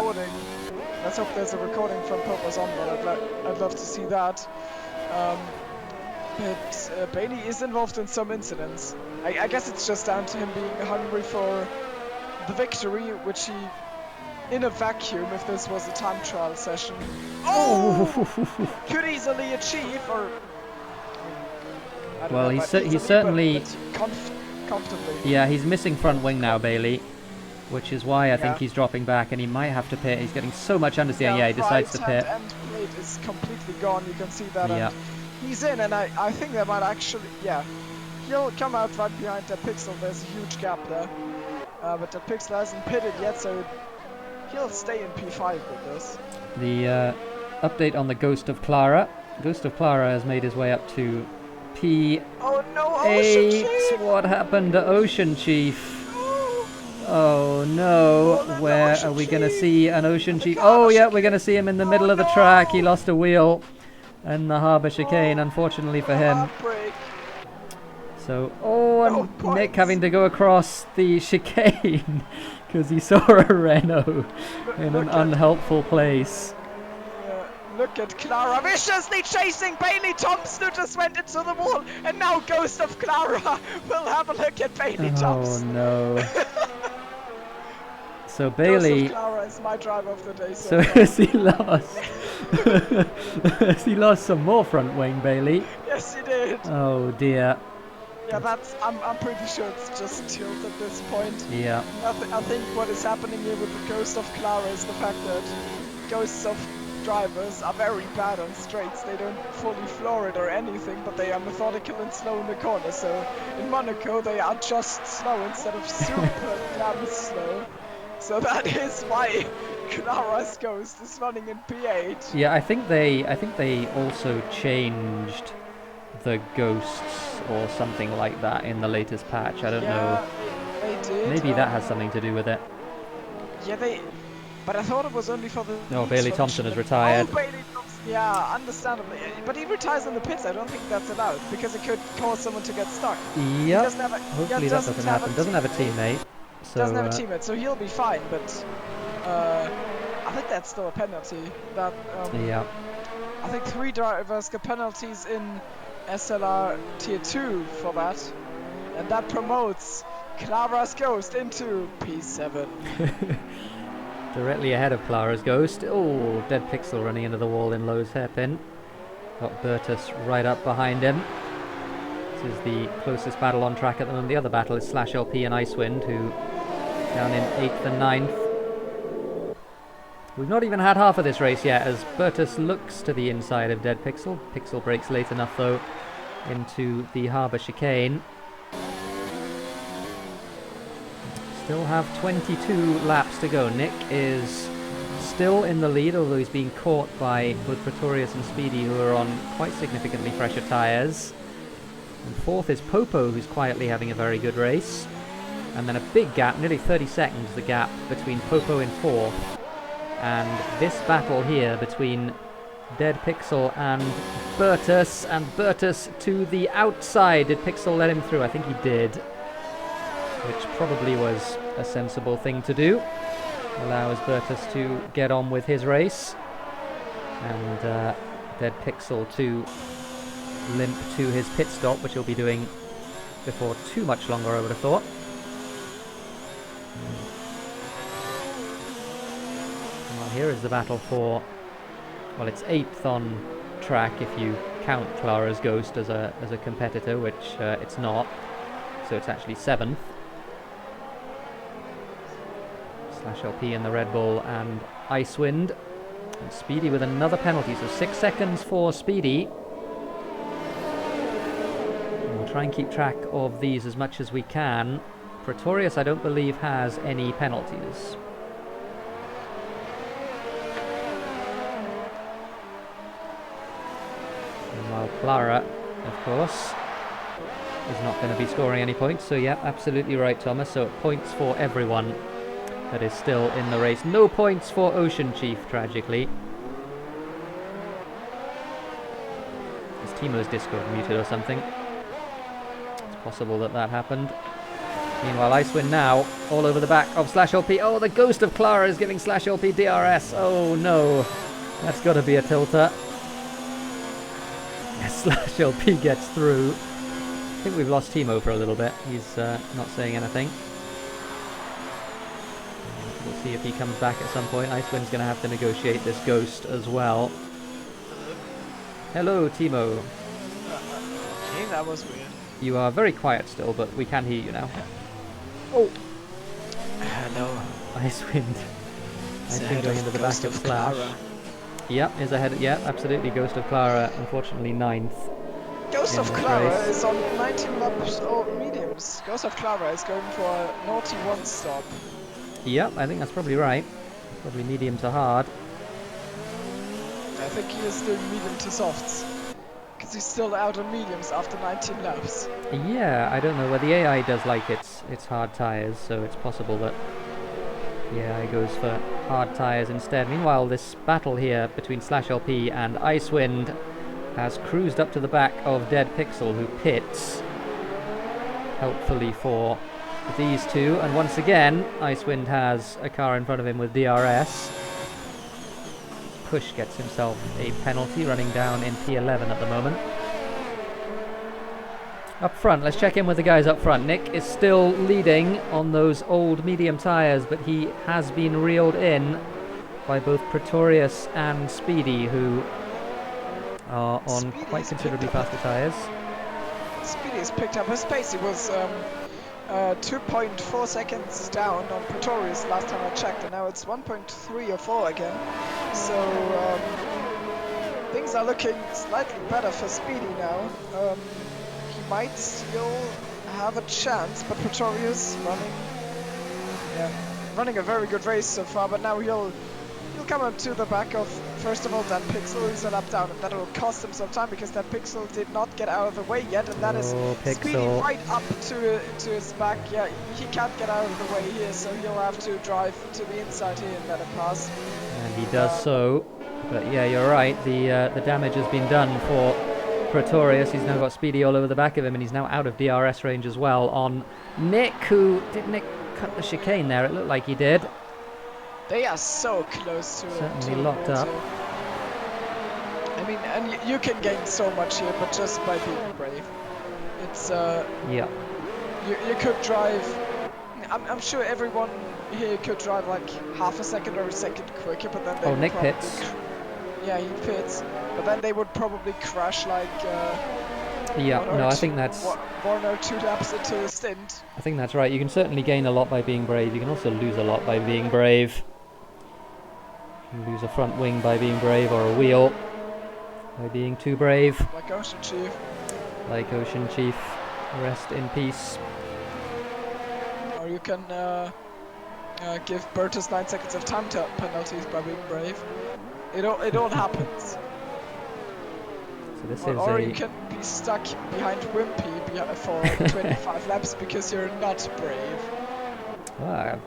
Let's hope there's a recording from Popo's on there. I'd love to see that. But Bailey is involved in some incidents. I guess it's just down to him being hungry for the victory, which he, in a vacuum, if this was a time trial session, could easily achieve. Or well, he's certainly comfortably. Yeah, he's missing front wing now, Bailey, which is why I think he's dropping back, and he might have to pit. He's getting so much understeering. Yeah, he decides to pit. End plate is completely gone. You can see that. Yeah. And he's in, and I think that might actually, he'll come out right behind that Pixel. There's a huge gap there. But the Pixel hasn't pitted yet, so he'll stay in P5 with this. The update on the Ghost of Clara. Ghost of Clara has made his way up to P8. Oh no, OceanChief! What happened to OceanChief? Oh no, where are we going to see an OceanChief? Oh yeah, we're going to see him in the middle of the track. He lost a wheel in the harbour chicane, unfortunately for him. So, and Nick having to go across the chicane because he saw a Renault in an unhelpful place. Look at Clara viciously chasing Bailey Thompson, who just went into the wall, and now Ghost of Clara will have a look at Bailey Thompson. Oh no. So Bailey... Ghost of Clara is my driver of the day. So has he lost? Has he lost some more front wing, Bailey? Yes, he did. Oh dear. Yeah, I'm pretty sure it's just tilt at this point. Yeah. I think what is happening here with the Ghost of Clara is the fact that Ghosts of drivers are very bad on straights. They don't fully floor it or anything, but they are methodical and slow in the corner. So in Monaco, they are just slow instead of super damn slow. So that is why Clara's Ghost is running in P8. Yeah, I think they also changed the ghosts or something like that in the latest patch. I don't know. They did. Maybe that has something to do with it. Yeah, but I thought it was only for the... No, Bailey Thompson has retired. Oh, Bailey Thompson. Yeah, understandably. But he retires in the pits. I don't think that's allowed, because it could cause someone to get stuck. Yep. Hopefully that doesn't happen. Doesn't have a teammate. So, doesn't have a teammate, so he'll be fine, but I think that's still a penalty. That yeah. I think 3 drivers get penalties in SLR Tier 2 for that, and that promotes Clara's Ghost into P7. Directly ahead of Clara's Ghost. Oh, dead Pixel running into the wall in Lowe's hairpin. Got Bertus right up behind him. This is the closest battle on track at the moment. The other battle is Slash LP and Icewind, who down in 8th and 9th. We've not even had half of this race yet, as Bertus looks to the inside of dead Pixel. Pixel breaks late enough, though, into the harbour chicane. Still have 22 laps to go. Nick is still in the lead, although he's being caught by both Pretorius and Speedy, who are on quite significantly fresher tyres. And 4th is Popo, who's quietly having a very good race. And then a big gap, nearly 30 seconds, the gap between Popo in 4th. And this battle here between dead Pixel and Bertus to the outside. Did Pixel let him through? I think he did, which probably was a sensible thing to do. allows Bertus to get on with his race, and Dead Pixel to limp to his pit stop, which he'll be doing before too much longer, I would have thought. Well, here is the battle for, well, it's 8th on track if you count Clara's Ghost as a competitor, which it's not, so it's actually 7th. /LP in the Red Bull and Icewind, and Speedy with another penalty, so 6 seconds for Speedy. We'll try and keep track of these as much as we can. Pretorius, I don't believe, has any penalties. And while Clara, of course, is not going to be scoring any points, so yeah, absolutely right, Thomas. So points for everyone that is still in the race. No points for OceanChief, tragically. Is Thimo's Discord muted or something? It's possible that that happened. Meanwhile, Icewind now all over the back of /LP. Oh, the Ghost of Clara is giving /LP DRS. Oh no, that's got to be a tilter. Yes, /LP gets through. I think we've lost Thimo for a little bit. He's not saying anything. We'll see if he comes back at some point. Icewind's going to have to negotiate this Ghost as well. Hello, Thimo. Okay, that was weird. You are very quiet still, but we can hear you now. Oh. Hello. Icewind. Icewind going into the back of Slash. Yep, is ahead. Yeah, absolutely. Ghost of Clara, unfortunately 9th. Ghost of Clara is on 19 laps or mediums. Ghost of Clara is going for a naughty 1 stop. Yep, I think that's probably right. Probably medium to hard. I think he is doing medium to softs. Because he's still out on mediums after 19 laps. Yeah, I don't know where the AI does like its hard tyres, so it's possible that the AI goes for hard tyres instead. Meanwhile, this battle here between /LP and Icewind has cruised up to the back of Dead Pixel, who pits, helpfully for these two. And once again, Icewind has a car in front of him with DRS. Push gets himself a penalty, running down in P11 at the moment. Up front, let's check in with the guys up front. Nick is still leading on those old medium tyres, but he has been reeled in by both Pretorius and Speedy, who are on quite considerably faster tyres. Speedy has picked up his pace. He was 2.4 seconds down on Pretorius last time I checked, and now it's 1.3 or 4 again. So things are looking slightly better for Speedy now. He might still have a chance, but Pretorius running a very good race so far. But now he'll come up to the back of, first of all, that Pixel, who's a lap down, and that will cost him some time because that Pixel did not get out of the way yet, and that is Speedy right up to his back. Yeah, he can't get out of the way here, so he'll have to drive to the inside here and let him pass. And he does so, but yeah, you're right, the damage has been done for Pretorius. He's now got Speedy all over the back of him, and he's now out of DRS range as well on Nick, did Nick cut the chicane there? It looked like he did. They are so close to certainly locked up. I mean, and you can gain so much here, but just by being brave. It's yeah. You could drive. I'm sure everyone here could drive like half a second or a second quicker, but then they Nick pits. Yeah, he pits, but then they would probably crash like. I think that's 1 or 2 laps into the stint. I think that's right. You can certainly gain a lot by being brave. You can also lose a lot by being brave. You can lose a front wing by being brave, or a wheel by being too brave. Like OceanChief. Like OceanChief. Rest in peace. Or you can give Bertus 9 seconds of time penalties by being brave. It all happens. So this or you can be stuck behind Wimpy for 25 laps because you're not brave. Wow.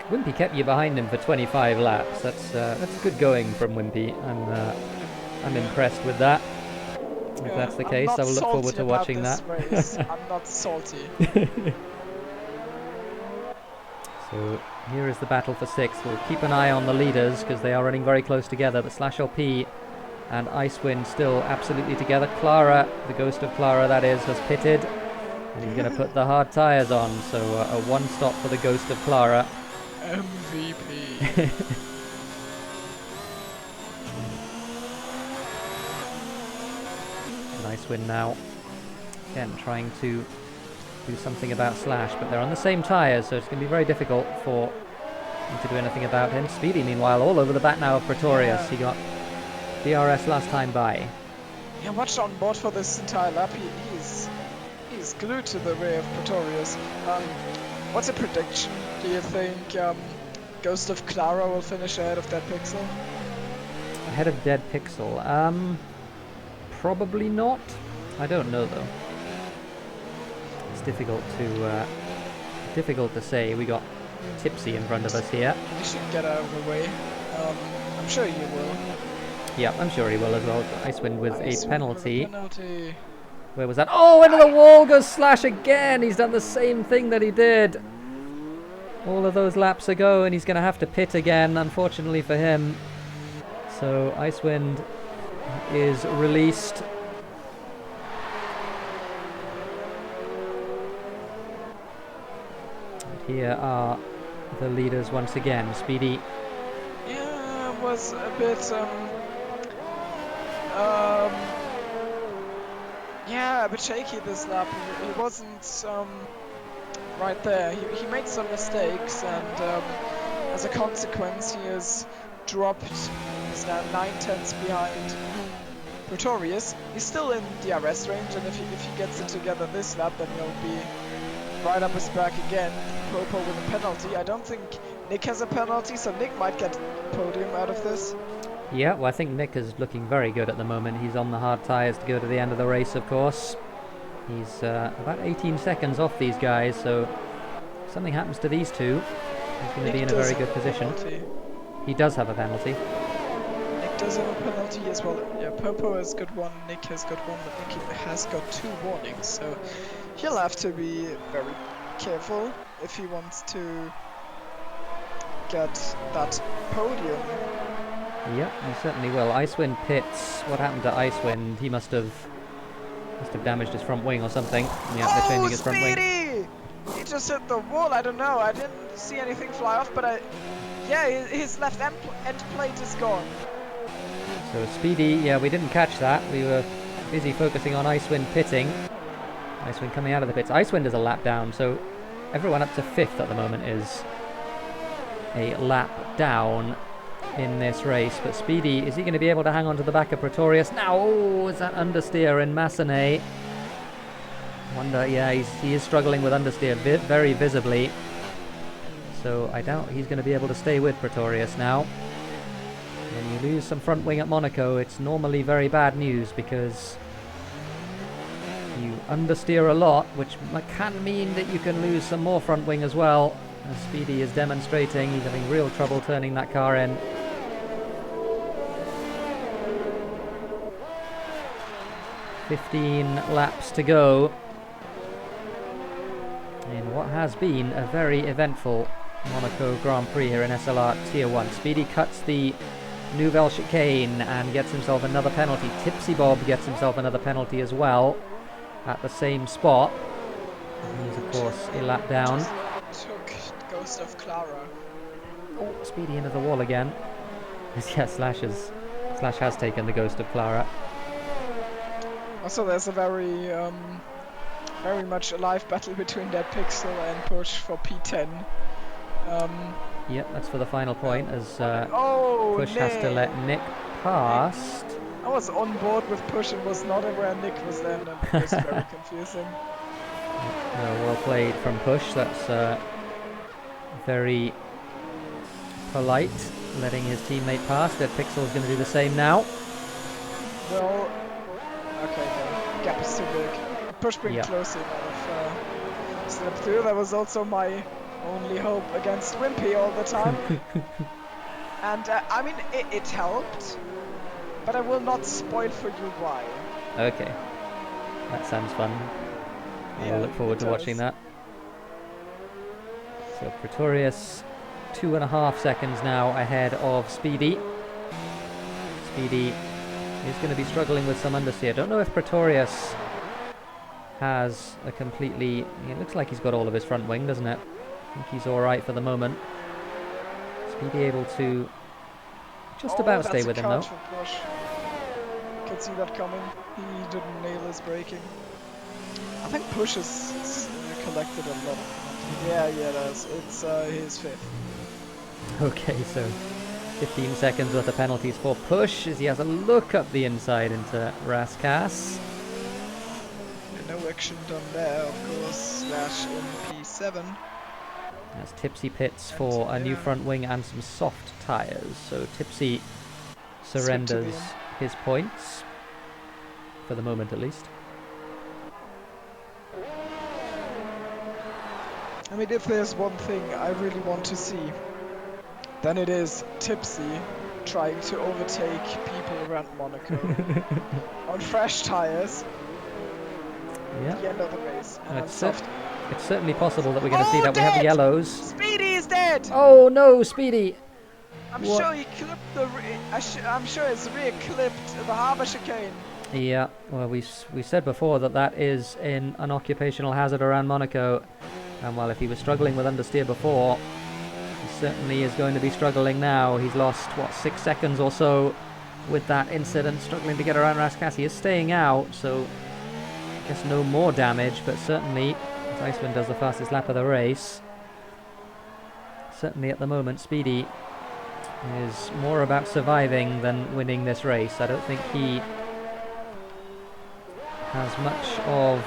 Wimpy kept you behind him for 25 laps. That's good going from Wimpy. I'm impressed with that. If that's the case, I will look forward to watching that. I'm not salty. So Here is the battle for 6th. We'll keep an eye on the leaders because they are running very close together. But Slash LP and Icewind still absolutely together. Clara, the ghost of Clara that is, has pitted. And he's going to put the hard tyres on. So a 1 stop for the ghost of Clara. MVP. Nice win now. Again, trying to do something about Slash, but they're on the same tyres, so it's going to be very difficult for him to do anything about him. Speedy, meanwhile, all over the back now of Pretorius. Yeah. He got DRS last time by. Yeah, watch on board for this entire lap. He's glued to the rear of Pretorius. What's a prediction? Do you think Ghost of Clara will finish ahead of Dead Pixel? Ahead of Dead Pixel? Probably not. I don't know though. It's difficult to say. We got Tipsy in front of us here. You should get out of the way. I'm sure you will. Yeah, I'm sure he will as well. Icewind with a penalty. Penalty. Where was that? Oh, into the wall goes Slash again. He's done the same thing that he did all of those laps ago, and he's going to have to pit again, unfortunately for him. So Icewind is released. And here are the leaders once again. Speedy. Yeah, was a bit yeah, a bit shaky this lap. He wasn't right there. He made some mistakes, and as a consequence, he has dropped. He's now 9/10 behind Pretorius. He's still in DRS range, and if he gets it together this lap, then he'll be right up his back again. Popo with a penalty. I don't think Nick has a penalty, so Nick might get podium out of this. Yeah, well, I think Nick is looking very good at the moment. He's on the hard tyres to go to the end of the race, of course. He's about 18 seconds off these guys, so if something happens to these two, he's going to be in a very good position. He does have a penalty. Nick does have a penalty as well. Yeah, Popo has got one, Nick has got one, but Nick has got 2 warnings, so he'll have to be very careful if he wants to get that podium. Yeah, he certainly will. Icewind pits. What happened to Icewind? He must have damaged his front wing or something. Yeah, they're changing his front wing. He just hit the wall. I don't know. I didn't see anything fly off, but yeah, his left end plate is gone. So Speedy, yeah, we didn't catch that. We were busy focusing on Icewind pitting. Icewind coming out of the pits. Icewind is a lap down, so everyone up to 5th at the moment is a lap down in this race. But Speedy, is he going to be able to hang on to the back of Pretorius now? Oh, is that understeer in Massenet? Wonder, yeah, he is struggling with understeer very visibly. So I doubt he's going to be able to stay with Pretorius now. When you lose some front wing at Monaco, it's normally very bad news because you understeer a lot, which can mean that you can lose some more front wing as well. As Speedy is demonstrating, he's having real trouble turning that car in. 15 laps to go in what has been a very eventful Monaco Grand Prix here in SLR Tier 1. Speedy cuts the Nouvelle Chicane and gets himself another penalty. TipsyBob gets himself another penalty as well at the same spot. And he's of course a lap down. Took Ghost of Clara. Oh, Speedy into the wall again. Yeah, Slash has taken the Ghost of Clara. Also, there's a very much alive battle between Dead Pixel and Push for P10. Yep, that's for the final point as Push Nick. has to let Nick past. I was on board with Push and was not aware Nick was there, and it was very confusing. Well played from Push. That's very polite, letting his teammate pass. Dead Pixel is going to do the same now. Well, okay, the gap is too big. Push being close enough. Step through. That was also my only hope against Wimpy all the time. And I mean, it helped, but I will not spoil for you why. Okay, that sounds fun. Yeah, I'll look forward to watching that. So Pretorius 2.5 seconds now ahead of Speedy. Speedy is going to be struggling with some understeer. I don't know if Pretorius has a completely... It looks like he's got all of his front wing, doesn't it? I think he's alright for the moment. Speedy able to just about stay with him, though. Could see that coming. He didn't nail his braking. I think Push has collected a lot of... Yeah, it does. It's his 5th. Okay, so 15 seconds worth of penalties for Push as he has a look up the inside into Raskas. No action done there, of course. Slash in P7. That's Tipsy pits for a new front wing and some soft tyres. So Tipsy surrenders his points, for the moment at least. I mean, if there's one thing I really want to see, then it is Tipsy trying to overtake people around Monaco on fresh tyres at the end of the race. And it's certainly possible that we're going to see that. Dead! We have yellows. Speedy is dead! Oh no, Speedy! I'm sure he clipped the I'm sure his rear clipped the harbour chicane. Yeah, well, we said before that is an occupational hazard around Monaco. And while if he was struggling with understeer before, he certainly is going to be struggling now. He's lost, 6 seconds or so with that incident, struggling to get around Raskas. He is staying out, so I guess no more damage, but certainly Iceman does the fastest lap of the race. Certainly at the moment, Speedy is more about surviving than winning this race. I don't think he has much of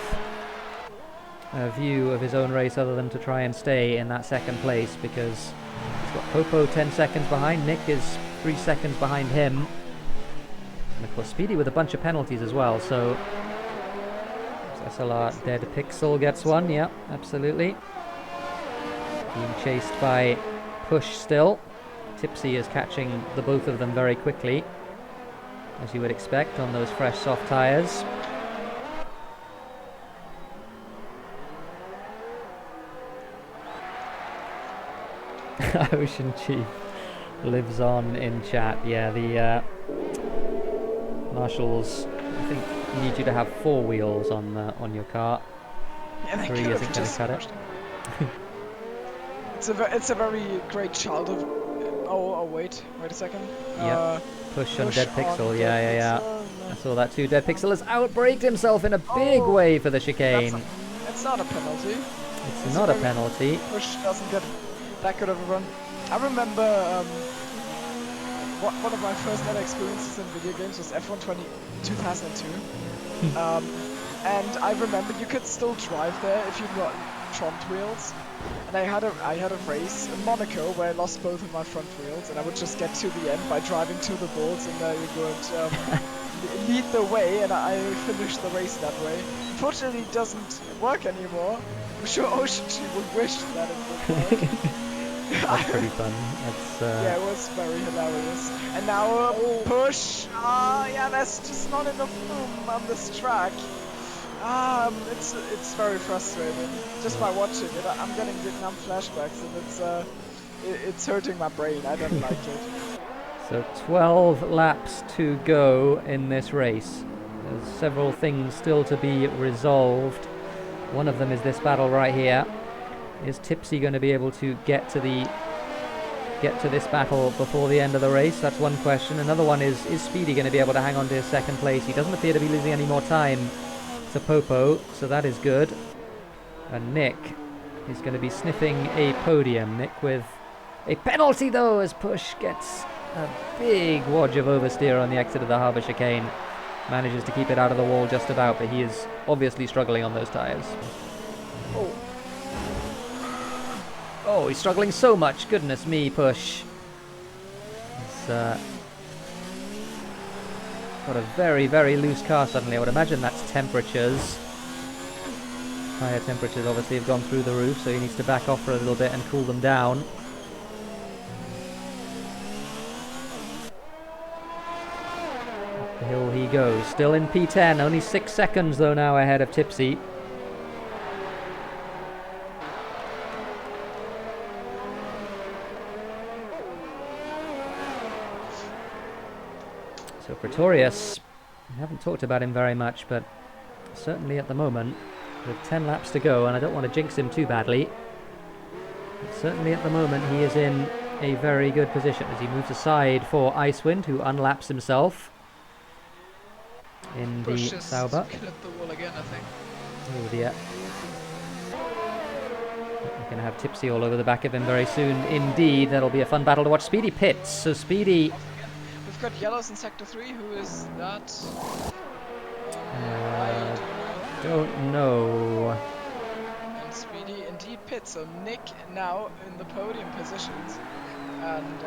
a view of his own race other than to try and stay in that second place, because he's got Popo 10 seconds behind. Nick is 3 seconds behind him. And of course Speedy with a bunch of penalties as well, so SLR Dead Pixel gets one, yeah, absolutely. Being chased by Push still. Tipsy is catching the both of them very quickly, as you would expect on those fresh soft tyres. OceanChief lives on in chat. Yeah, the marshals, I think, need you to have 4 wheels on your car. Yeah, 3 isn't going to cut it. It's a very great child of... Oh, wait a second. Yep. Push on Dead Pixel. Yeah. I saw that too. Dead Pixel has outbraked himself in a big way for the chicane. It's not a penalty. It's not a penalty. Push doesn't get that good of a run. I remember one of my first ever experiences in video games was F1 2002. And I remember you could still drive there if you got front wheels. And I had a race in Monaco where I lost both of my front wheels, and I would just get to the end by driving to the boards, and you would lead the way, and I finished the race that way. Unfortunately, it doesn't work anymore. I'm sure OceanChief would wish that it would work. That's pretty fun. Yeah, it was very hilarious. And now Push. Yeah, there's just not enough room on this track. It's very frustrating. Just by watching it, I'm getting Vietnam flashbacks, and it's hurting my brain. I don't like it. So 12 laps to go in this race. There's several things still to be resolved. One of them is this battle right here. Is Tipsy going to be able to get to this battle before the end of the race? That's one question. Another one is Speedy going to be able to hang on to his second place? He doesn't appear to be losing any more time to Popo, so that is good. And Nick is going to be sniffing a podium. Nick with a penalty though, as Push gets a big wodge of oversteer on the exit of the harbour chicane. Manages to keep it out of the wall just about, but he is obviously struggling on those tyres. Oh, he's struggling so much. Goodness me, Push. He's got a very, very loose car suddenly. I would imagine that's temperatures. Higher temperatures obviously have gone through the roof, so he needs to back off for a little bit and cool them down. Up the hill he goes. Still in P10. Only 6 seconds though now ahead of Tipsy. Pretorius, we haven't talked about him very much, but certainly at the moment, with 10 laps to go, and I don't want to jinx him too badly, but certainly at the moment he is in a very good position as he moves aside for Icewind, who unlaps himself in the Sauber. Clip the wall again, I think. Oh dear. We're going to have Tipsy all over the back of him very soon indeed. That'll be a fun battle to watch. Speedy pits, so Speedy... We've got yellows in Sector 3, who is that? I don't know. And Speedy indeed pits, so Nick now in the podium positions. And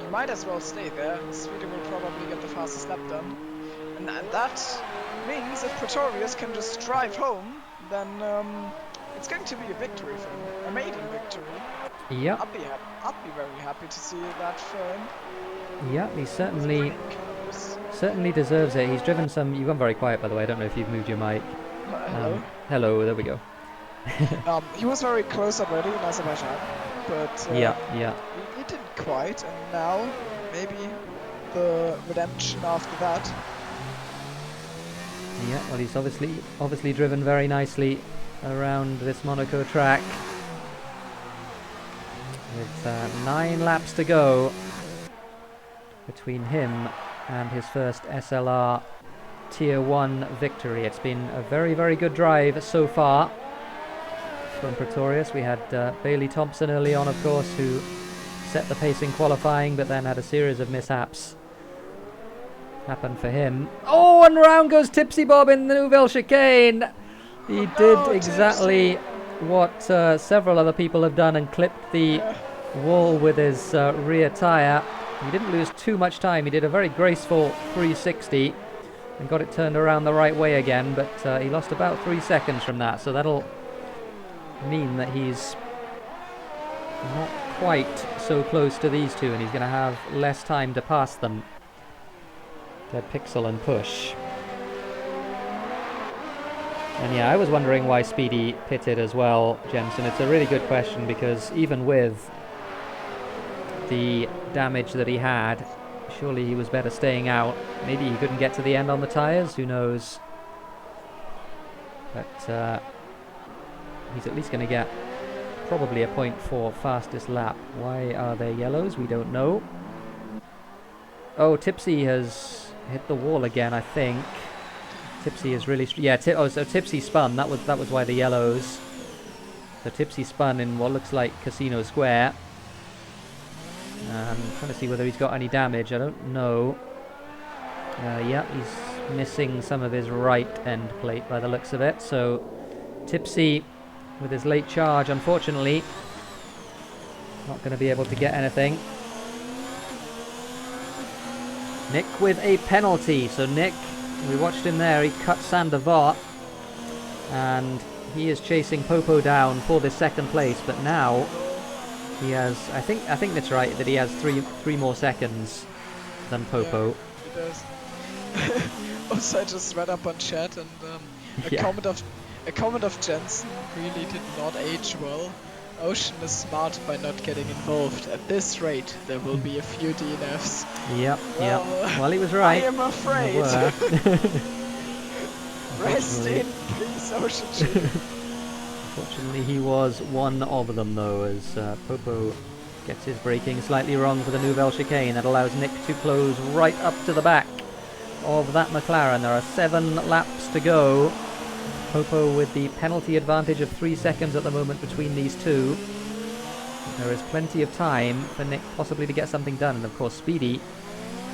he might as well stay there. Speedy will probably get the fastest lap done. And that means if Pretorius can just drive home, then it's going to be a victory for him. A maiden victory. Yep. I'd be very happy to see that for him. Yeah, he certainly deserves it. He's driven some... You've gone very quiet, by the way. I don't know if you've moved your mic. Hello. Hello, there we go. He was very close already in Azerbaijan, but yeah. He didn't quite, and now maybe the redemption after that. Yeah, well, he's obviously driven very nicely around this Monaco track. With 9 laps to go between him and his first SLR Tier 1 victory. It's been a very, very good drive so far from Pretorius. We had Bailey Thompson early on, of course, who set the pace in qualifying, but then had a series of mishaps happen for him. Oh, and round goes TipsyBob in the Nouvelle Chicane. He did exactly what several other people have done and clipped the wall with his rear tyre. He didn't lose too much time. He did a very graceful 360 and got it turned around the right way again, but he lost about 3 seconds from that, so that'll mean that he's not quite so close to these two, and he's going to have less time to pass them. Dead Pixel and Push. And yeah, I was wondering why Speedy pitted as well, Jensen. It's a really good question, because even with the damage that he had, surely he was better staying out. Maybe he couldn't get to the end on the tyres, who knows. But he's at least going to get probably a point for fastest lap. Why are there yellows? We don't know. Oh, Tipsy has hit the wall again, I think. Tipsy is really... so Tipsy spun. That was why the yellows. So Tipsy spun in what looks like Casino Square. I'm trying to see whether he's got any damage. I don't know. Yeah, he's missing some of his right end plate by the looks of it. So Tipsy, with his late charge, unfortunately, not going to be able to get anything. Nick with a penalty. So Nick, we watched him there. He cut Sander Vart, and he is chasing Popo down for the second place. But now he has, I think that's right, that he has three more seconds than Popo. Yeah, he does. Also, I just read up on chat, and a comment of Jensen really did not age well. Ocean is smart by not getting involved. At this rate, there will be a few DNFs. Yep. Well, he was right. I am afraid. Rest in peace, OceanChief. Unfortunately, he was one of them, though, as Popo gets his braking slightly wrong for the Nouvelle Chicane. That allows Nick to close right up to the back of that McLaren. There are 7 laps to go. Popo with the penalty advantage of 3 seconds at the moment between these two. There is plenty of time for Nick possibly to get something done, and of course Speedy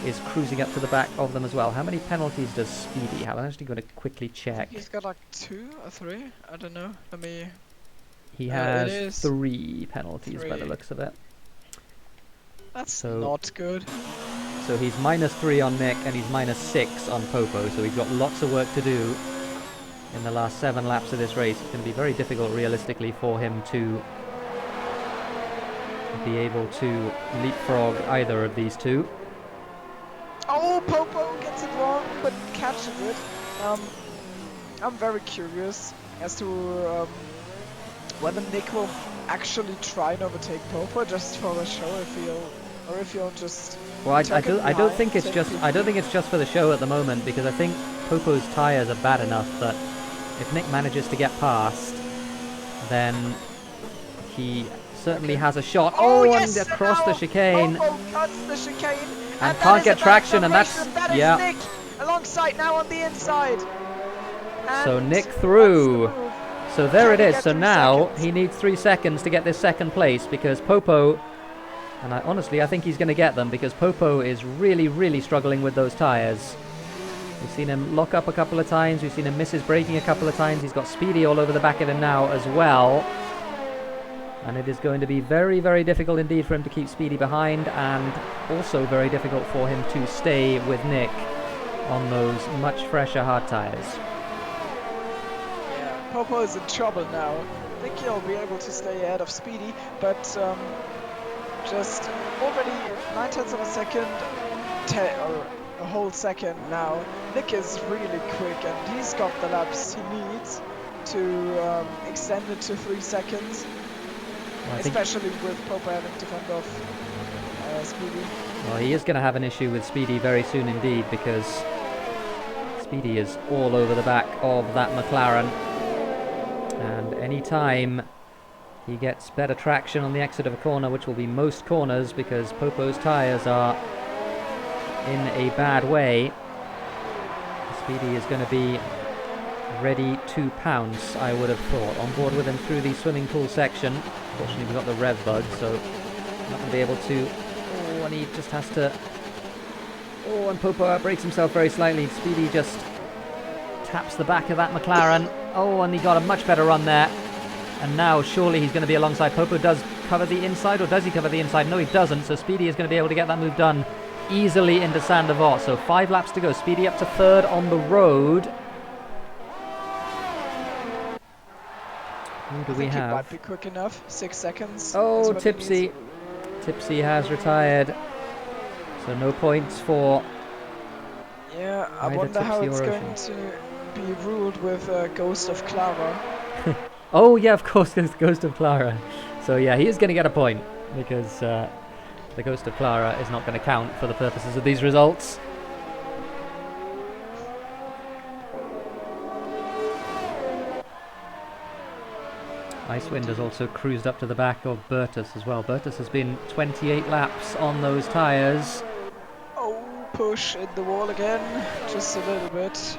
is cruising up to the back of them as well. How many penalties does Speedy have? I'm actually going to quickly check. He's got like 2 or 3, I don't know. Let me... He has 3 penalties by the looks of it. That's not good. So he's -3 on Nick and he's -6 on Popo, so he's got lots of work to do in the last 7 laps of this race. It's going to be very difficult realistically for him to be able to leapfrog either of these two. Oh, Popo gets it wrong, but catches it. I'm very curious as to whether Nick will actually try and overtake Popo just for the show, if he'll or if you'll just. Well, I don't think it's just for the show at the moment, because I think Popo's tyres are bad enough that if Nick manages to get past, then he certainly has a shot. Oh yes, and across the chicane. Popo cuts the chicane And can't get traction, and that's that is Nick alongside now on the inside. So And Nick through. So there it is. So now seconds? he needs 3 seconds to get this second place, because Popo, and honestly I think he's going to get them, because Popo is really, really struggling with those tyres. We've seen him lock up a couple of times. We've seen him miss his braking a couple of times. He's got Speedy all over the back of him now as well. And it is going to be very, very difficult indeed for him to keep Speedy behind, and also very difficult for him to stay with Nick on those much fresher hard tyres. Yeah, Popo is in trouble now. I think he'll be able to stay ahead of Speedy, but just already 9/10 of a second, or a whole second now. Nick is really quick, and he's got the laps he needs to extend it to 3 seconds. Well, especially with Popo having to fend off Speedy. Well, he is going to have an issue with Speedy very soon indeed, because Speedy is all over the back of that McLaren. And any time he gets better traction on the exit of a corner, which will be most corners because Popo's tyres are in a bad way, Speedy is going to be ready to pounce, I would have thought. On board with him through the swimming pool section. Fortunately, we've got the rev bug, so not going to be able to. Oh, and he just has to. Oh, and Popo breaks himself very slightly. Speedy just taps the back of that McLaren. Oh, and he got a much better run there. And now, surely he's going to be alongside. Popo does cover the inside, or does he cover the inside? No, he doesn't. So Speedy is going to be able to get that move done easily into Saint-Devote. So 5 laps to go. Speedy up to 3rd on the road. Who do we have? It might be quick enough. 6 seconds. Oh, Tipsy. Tipsy has retired. So no points for. Yeah, I wonder how it's going to be ruled with Ghost of Clara. Oh, yeah, of course, there's Ghost of Clara. So, yeah, he is going to get a point, because the Ghost of Clara is not going to count for the purposes of these results. Icewind has also cruised up to the back of Bertus as well. Bertus has been 28 laps on those tyres. Oh, push in the wall again, just a little bit.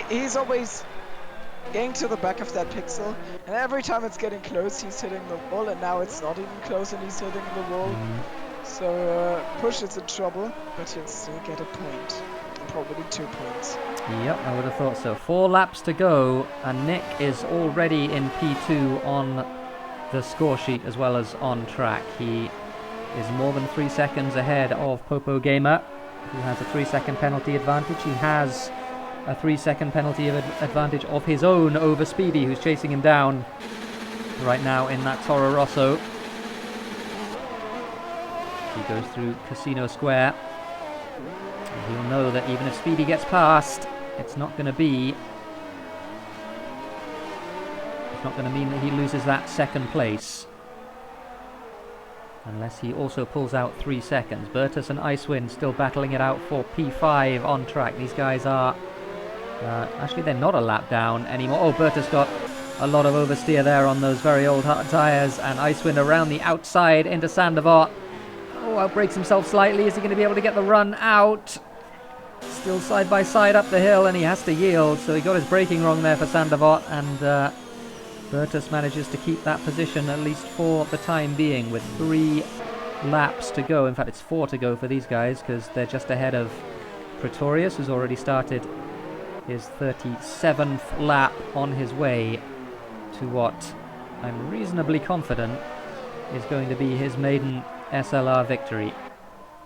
He's always getting to the back of that pixel, and every time it's getting close, he's hitting the wall, and now it's not even close, and he's hitting the wall. So Push is in trouble, but he'll still get a point. Probably 2 points. Yep, I would have thought so. 4 laps to go, and Nick is already in P2 on the score sheet as well as on track. He is more than 3 seconds ahead of Popo Gamer, who has a 3-second penalty advantage. He has a 3-second penalty advantage of his own over Speedy, who's chasing him down right now in that Toro Rosso. He goes through Casino Square. And he'll know that even if Speedy gets past, it's not going to mean that he loses that second place. Unless he also pulls out 3 seconds. Bertus and Icewind still battling it out for P5 on track. These guys are... actually, they're not a lap down anymore. Oh, Bertus got a lot of oversteer there on those very old hard tyres. And Icewind around the outside into Saint-Devote. Oh, outbrakes himself slightly. Is he going to be able to get the run out? Still side by side up the hill, and he has to yield. So he got his braking wrong there for Saint-Devote, and Bertus manages to keep that position at least for the time being with 3 laps to go. In fact, it's 4 to go for these guys, because they're just ahead of Pretorius, who's already started his 37th lap on his way to what I'm reasonably confident is going to be his maiden SLR victory.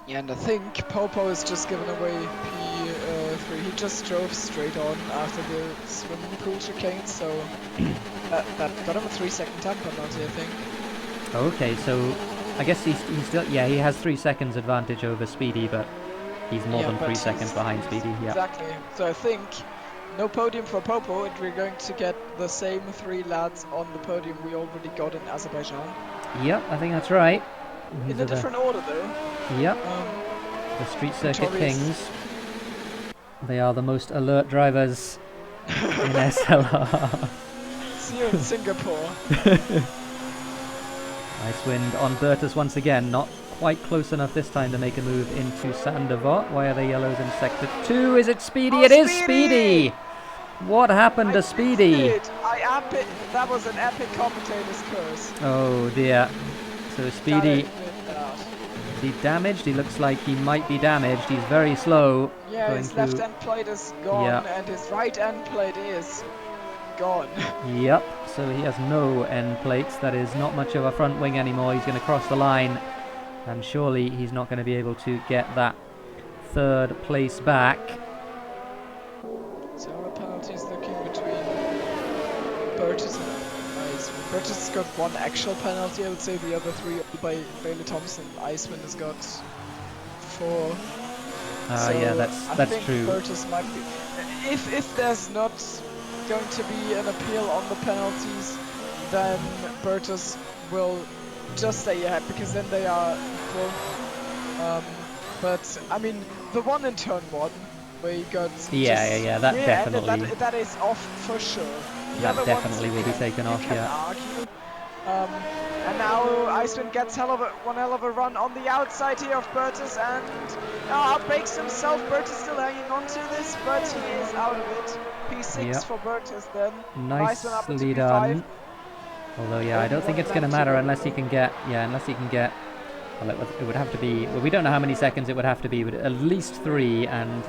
Yeah, and I think Popo is just giving away P3. He just drove straight on after the swimming pool chicane, so that got him a 3-second time penalty, I think. Okay, so I guess he's still, yeah, he has 3 seconds advantage over Speedy, but he's more than 3 seconds behind Speedy. Yeah, exactly. So I think no podium for Popo, and we're going to get the same 3 lads on the podium we already got in Azerbaijan. Yep, I think that's right. In a different order, though. Yep. The Street Circuit Pretorius. Kings. They are the most alert drivers in SLR. See you in Singapore. Nice wind on Bertus once again. Not quite close enough this time to make a move into Sandoval. Why are the yellows in sector 2? Is it Speedy? Oh, It is Speedy! Speedy! What happened to Speedy? That was an epic commentator's curse. Oh dear. So Speedy, is he damaged? He looks like he might be damaged. He's very slow. Yeah, his left end plate is gone and his right end plate is gone. Yep, so he has no end plates. That is not much of a front wing anymore. He's going to cross the line, and surely he's not going to be able to get that third place back. So our penalties looking between Bertus and Icewind. Bertus has got one actual penalty, I would say. The other three all by Bailey Thompson. Icewind has got 4. Yeah, that's true. Bertus might be. If there's not going to be an appeal on the penalties, then Bertus will just stay ahead because then they are equal. But I mean, the one in turn 1 where he got that definitely that is off for sure. That definitely will be taken off. Argue. And now Icewind gets one hell of a run on the outside here of Bertus and now outbakes himself. Bertus still hanging on to this, but he is out of it. P6 for Bertus then. Nicely done. Although I don't think it's going to matter unless he can get well, it would have to be, well, we don't know how many seconds it would have to be, but at least 3 and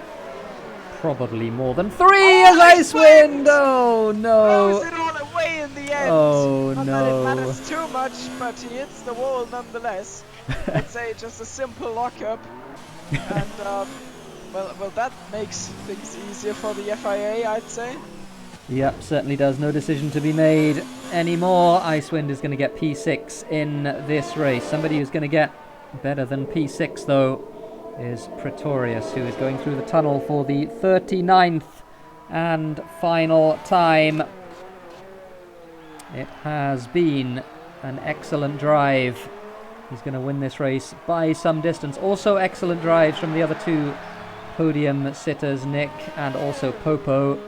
probably more than 3 as Icewind! Oh no! Throws it all away in the end. Oh Not no! that it matters too much, but he hits the wall nonetheless. Let's say just a simple lockup. And well, that makes things easier for the FIA, I'd say. Yep, certainly does. No decision to be made anymore. Icewind is going to get P6 in this race. Somebody who's going to get better than P6 though is Pretorius, who is going through the tunnel for the 39th and final time. It has been an excellent drive. He's going to win this race by some distance. Also excellent drives from the other 2 podium sitters, Nick and also Popo.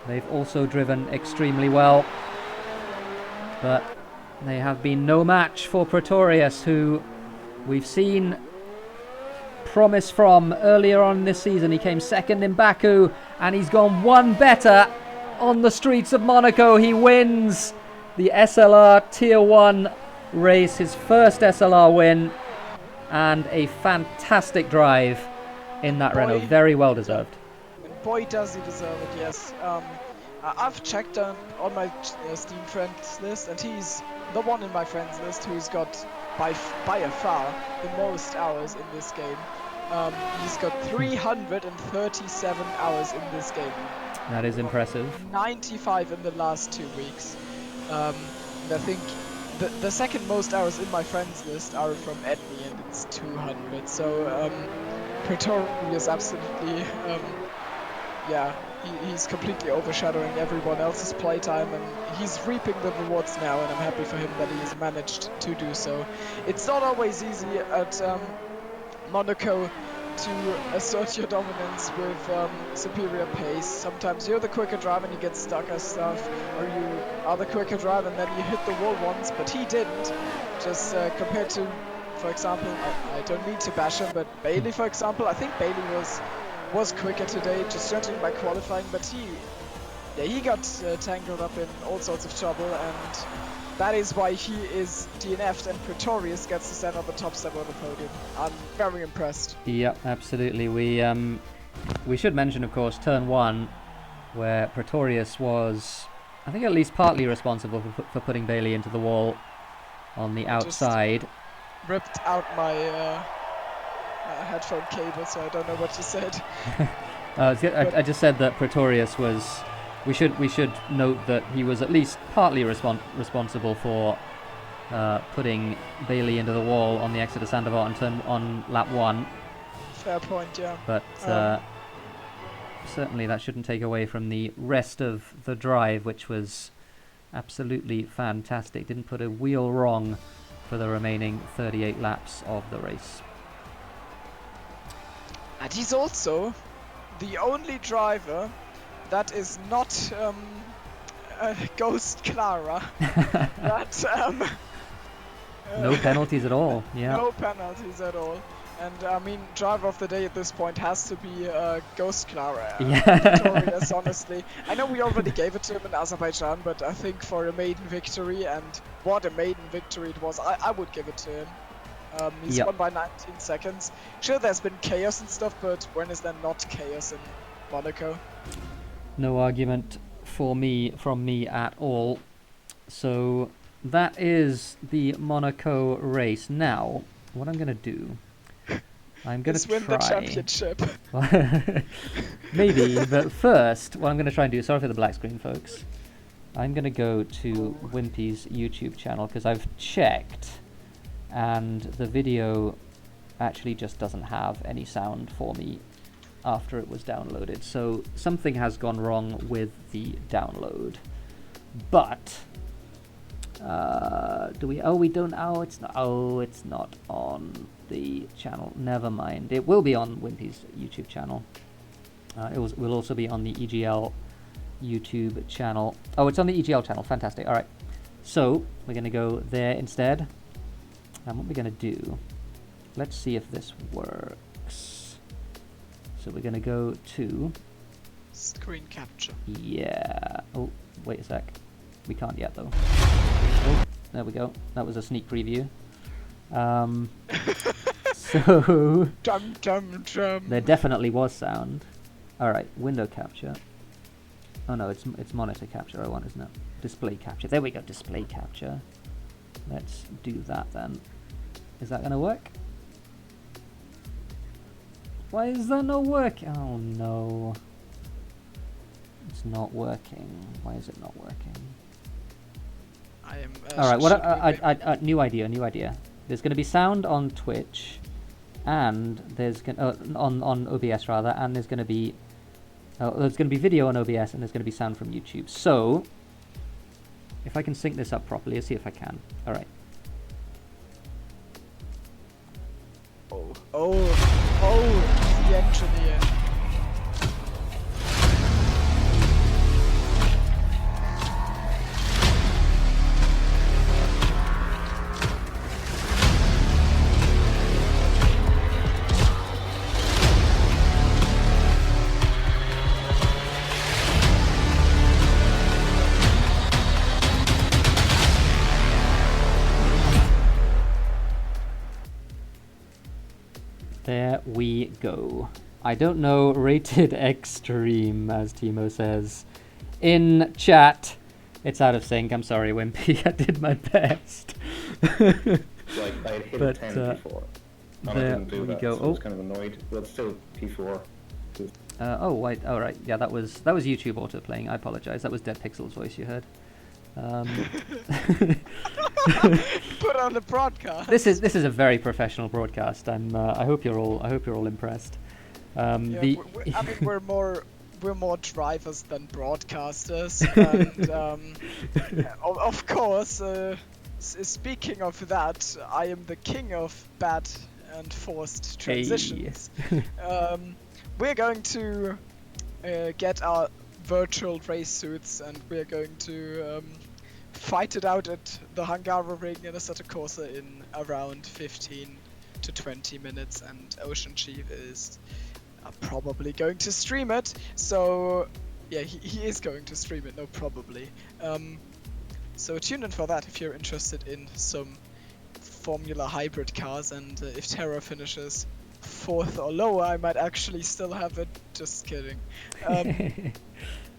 They've also driven extremely well, but they have been no match for Pretorius, who we've seen promise from earlier on this season. He came second in Baku, and he's gone one better on the streets of Monaco. He wins the SLR Tier 1 race, his first SLR win, and a fantastic drive in that Renault. Very well deserved. Boy, does he deserve it, yes. I've checked on my Steam friends list, and he's the one in my friends list who's got by a far the most hours in this game. He's got 337 hours in this game. That is impressive. 95 in the last 2 weeks. And I think the second most hours in my friends list are from Edney, and it's 200. So Pretorius absolutely, he's completely overshadowing everyone else's playtime, and he's reaping the rewards now, and I'm happy for him that he has managed to do so. It's not always easy at Monaco to assert your dominance with superior pace. Sometimes you're the quicker driver and you get stuck as stuff, or you are the quicker driver and then you hit the wall once, but he didn't. Just compared to, for example, I don't mean to bash him, but Bailey, for example, I think Bailey was quicker today, just judging by qualifying, but he got tangled up in all sorts of trouble, and that is why he is DNF'd, and Pretorius gets to stand on the top step of the podium. I'm very impressed. Yep, absolutely. We should mention, of course, turn 1, where Pretorius was, I think, at least partly responsible for putting Bailey into the wall on the outside. Just ripped out my headphone cable, so I don't know what you said. I just said that Pretorius was. We should note that he was at least partly responsible for putting Bailey into the wall on the exit of Sandoval on lap 1. Fair point, yeah. But certainly that shouldn't take away from the rest of the drive, which was absolutely fantastic. Didn't put a wheel wrong for the remaining 38 laps of the race. And he's also the only driver that is not Ghost Clara. That No penalties at all. Yeah. no penalties at all. And I mean, driver of the day at this point has to be Ghost Clara. Victorious, honestly. I know we already gave it to him in Azerbaijan, but I think for a maiden victory, and what a maiden victory it was, I would give it to him. He's won by 19 seconds. Sure, there's been chaos and stuff, but when is there not chaos in Monaco? No argument from me at all. So that is the Monaco race. Now, what I'm going to do, I'm going to try... win the championship. Maybe, but first, what I'm going to try and do, sorry for the black screen, folks. I'm going to go to Wimpy's YouTube channel, because I've checked, and the video actually just doesn't have any sound for me after it was downloaded. So something has gone wrong with the download. But it's not on the channel. Never mind. It will be on Wimpy's YouTube channel. Will also be on the EGL YouTube channel. Oh, it's on the EGL channel. Fantastic. All right. So we're going to go there instead. And what we're going to do, let's see if this works. So we're going to go to screen capture. Yeah. Oh, wait a sec. We can't yet though. Oh, there we go. That was a sneak preview. So there definitely was sound. All right, window capture. Oh no, it's monitor capture I want, isn't it? Display capture. There we go. Display capture. Let's do that then. Is that gonna work? Why is that not working? Oh no. It's not working. Why is it not working? I am. All right. New idea. There's going to be sound on Twitch, and there's on OBS rather, and there's going to be video on OBS, and there's going to be sound from YouTube. So, if I can sync this up properly, let's see if I can. All right. Oh, the engineer. There we go. I don't know, rated extreme, as Thimo says. In chat, it's out of sync. I'm sorry, Wimpy. I did my best. Like, I had hit a 10 before. And I didn't do that, go. so I was kind of annoyed. But still, P4. Oh, wait. All right. Yeah, that was YouTube auto-playing. I apologize. That was Dead Pixel's voice you heard. Put on the broadcast. This is a very professional broadcast. I hope you're all impressed. I mean, we're more drivers than broadcasters, and of course, speaking of that, I am the king of bad and forced transitions. Hey. We're going to get our virtual race suits, and we're going to fight it out at the Hungaroring in Assetto Corsa in around 15 to 20 minutes, and OceanChief is probably going to stream it. So yeah, he is going to stream it, no probably. So tune in for that if you're interested in some Formula hybrid cars, and if Terra finishes 4th or lower, I might actually still have it. Just kidding.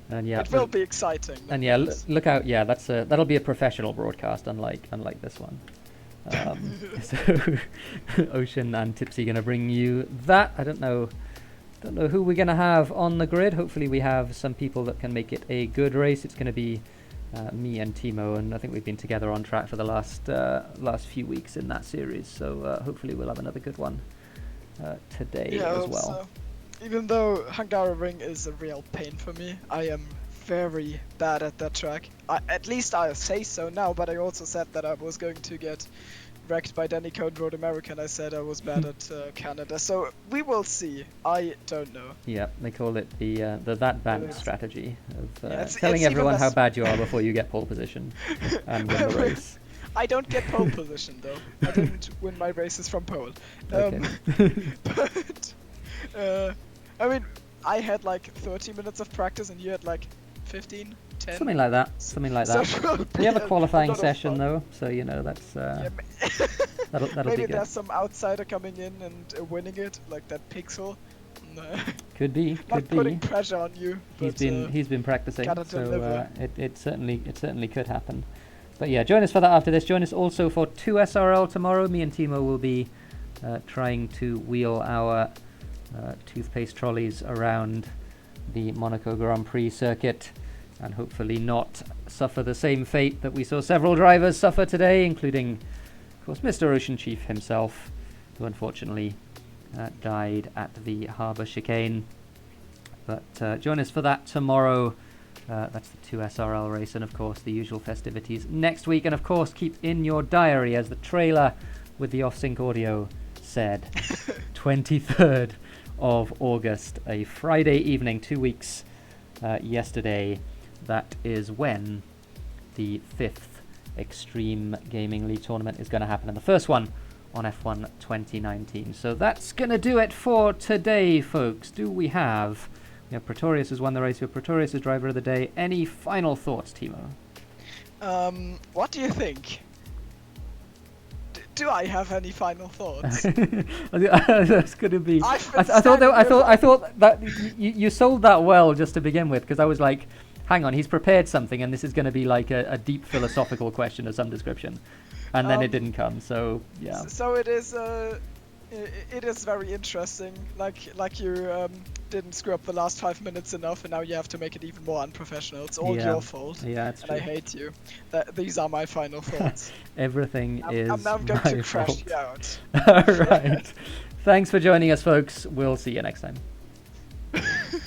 And yeah, it will be exciting. And yeah, look out! Yeah, that'll be a professional broadcast, unlike this one. So Ocean and Tipsy gonna bring you that. I don't know who we're gonna have on the grid. Hopefully, we have some people that can make it a good race. It's gonna be me and Thimo, and I think we've been together on track for the last few weeks in that series. So hopefully, we'll have another good one today as well. So. Even though Hungaroring is a real pain for me, I am very bad at that track. At least I say so now, but I also said that I was going to get wrecked by Danny Cohn Road America, and I said I was bad at Canada. So we will see. I don't know. Yeah, they call it the that band strategy of telling it's everyone how bad you are before you get pole position and win the race. I don't get pole position though. I didn't win my races from pole. Okay. But I mean, I had like 30 minutes of practice, and you had like 15, 10. Something like that. Something like that. So We have a qualifying session though, so you know that's that'll maybe be good. there's some outsider coming in and winning it, like that Pixel. Could be. Not putting pressure on you. He's been practicing, gotta so deliver. it certainly could happen. But yeah, join us for that after this. Join us also for 2 SRL tomorrow. Me and Thimo will be trying to wheel our toothpaste trolleys around the Monaco Grand Prix circuit and hopefully not suffer the same fate that we saw several drivers suffer today, including, of course, Mr. OceanChief himself, who unfortunately died at the harbour chicane. But join us for that tomorrow. That's the 2 SRL race, and of course the usual festivities next week. And of course, keep in your diary, as the trailer with the off-sync audio said, 23rd of August, a Friday evening, 2 weeks yesterday. That is when the 5th Extreme Gaming League tournament is going to happen, and the first one on F1 2019. So that's going to do it for today, folks. We have Pretorius has won the race. We have Pretorius as driver of the day. Any final thoughts, Timo? What do you think? Do I have any final thoughts? That's going to be. I thought that you sold that well just to begin with, because I was like, hang on, he's prepared something, and this is going to be like a deep philosophical question of some description, and then it didn't come. So yeah. So it is. It is very interesting. Like you didn't screw up the last 5 minutes enough, and now you have to make it even more unprofessional. It's all your fault. Yeah, it's true. And I hate you. These are my final thoughts. Everything is I'm now going my to crash fault. you out. All right. Thanks for joining us, folks. We'll see you next time.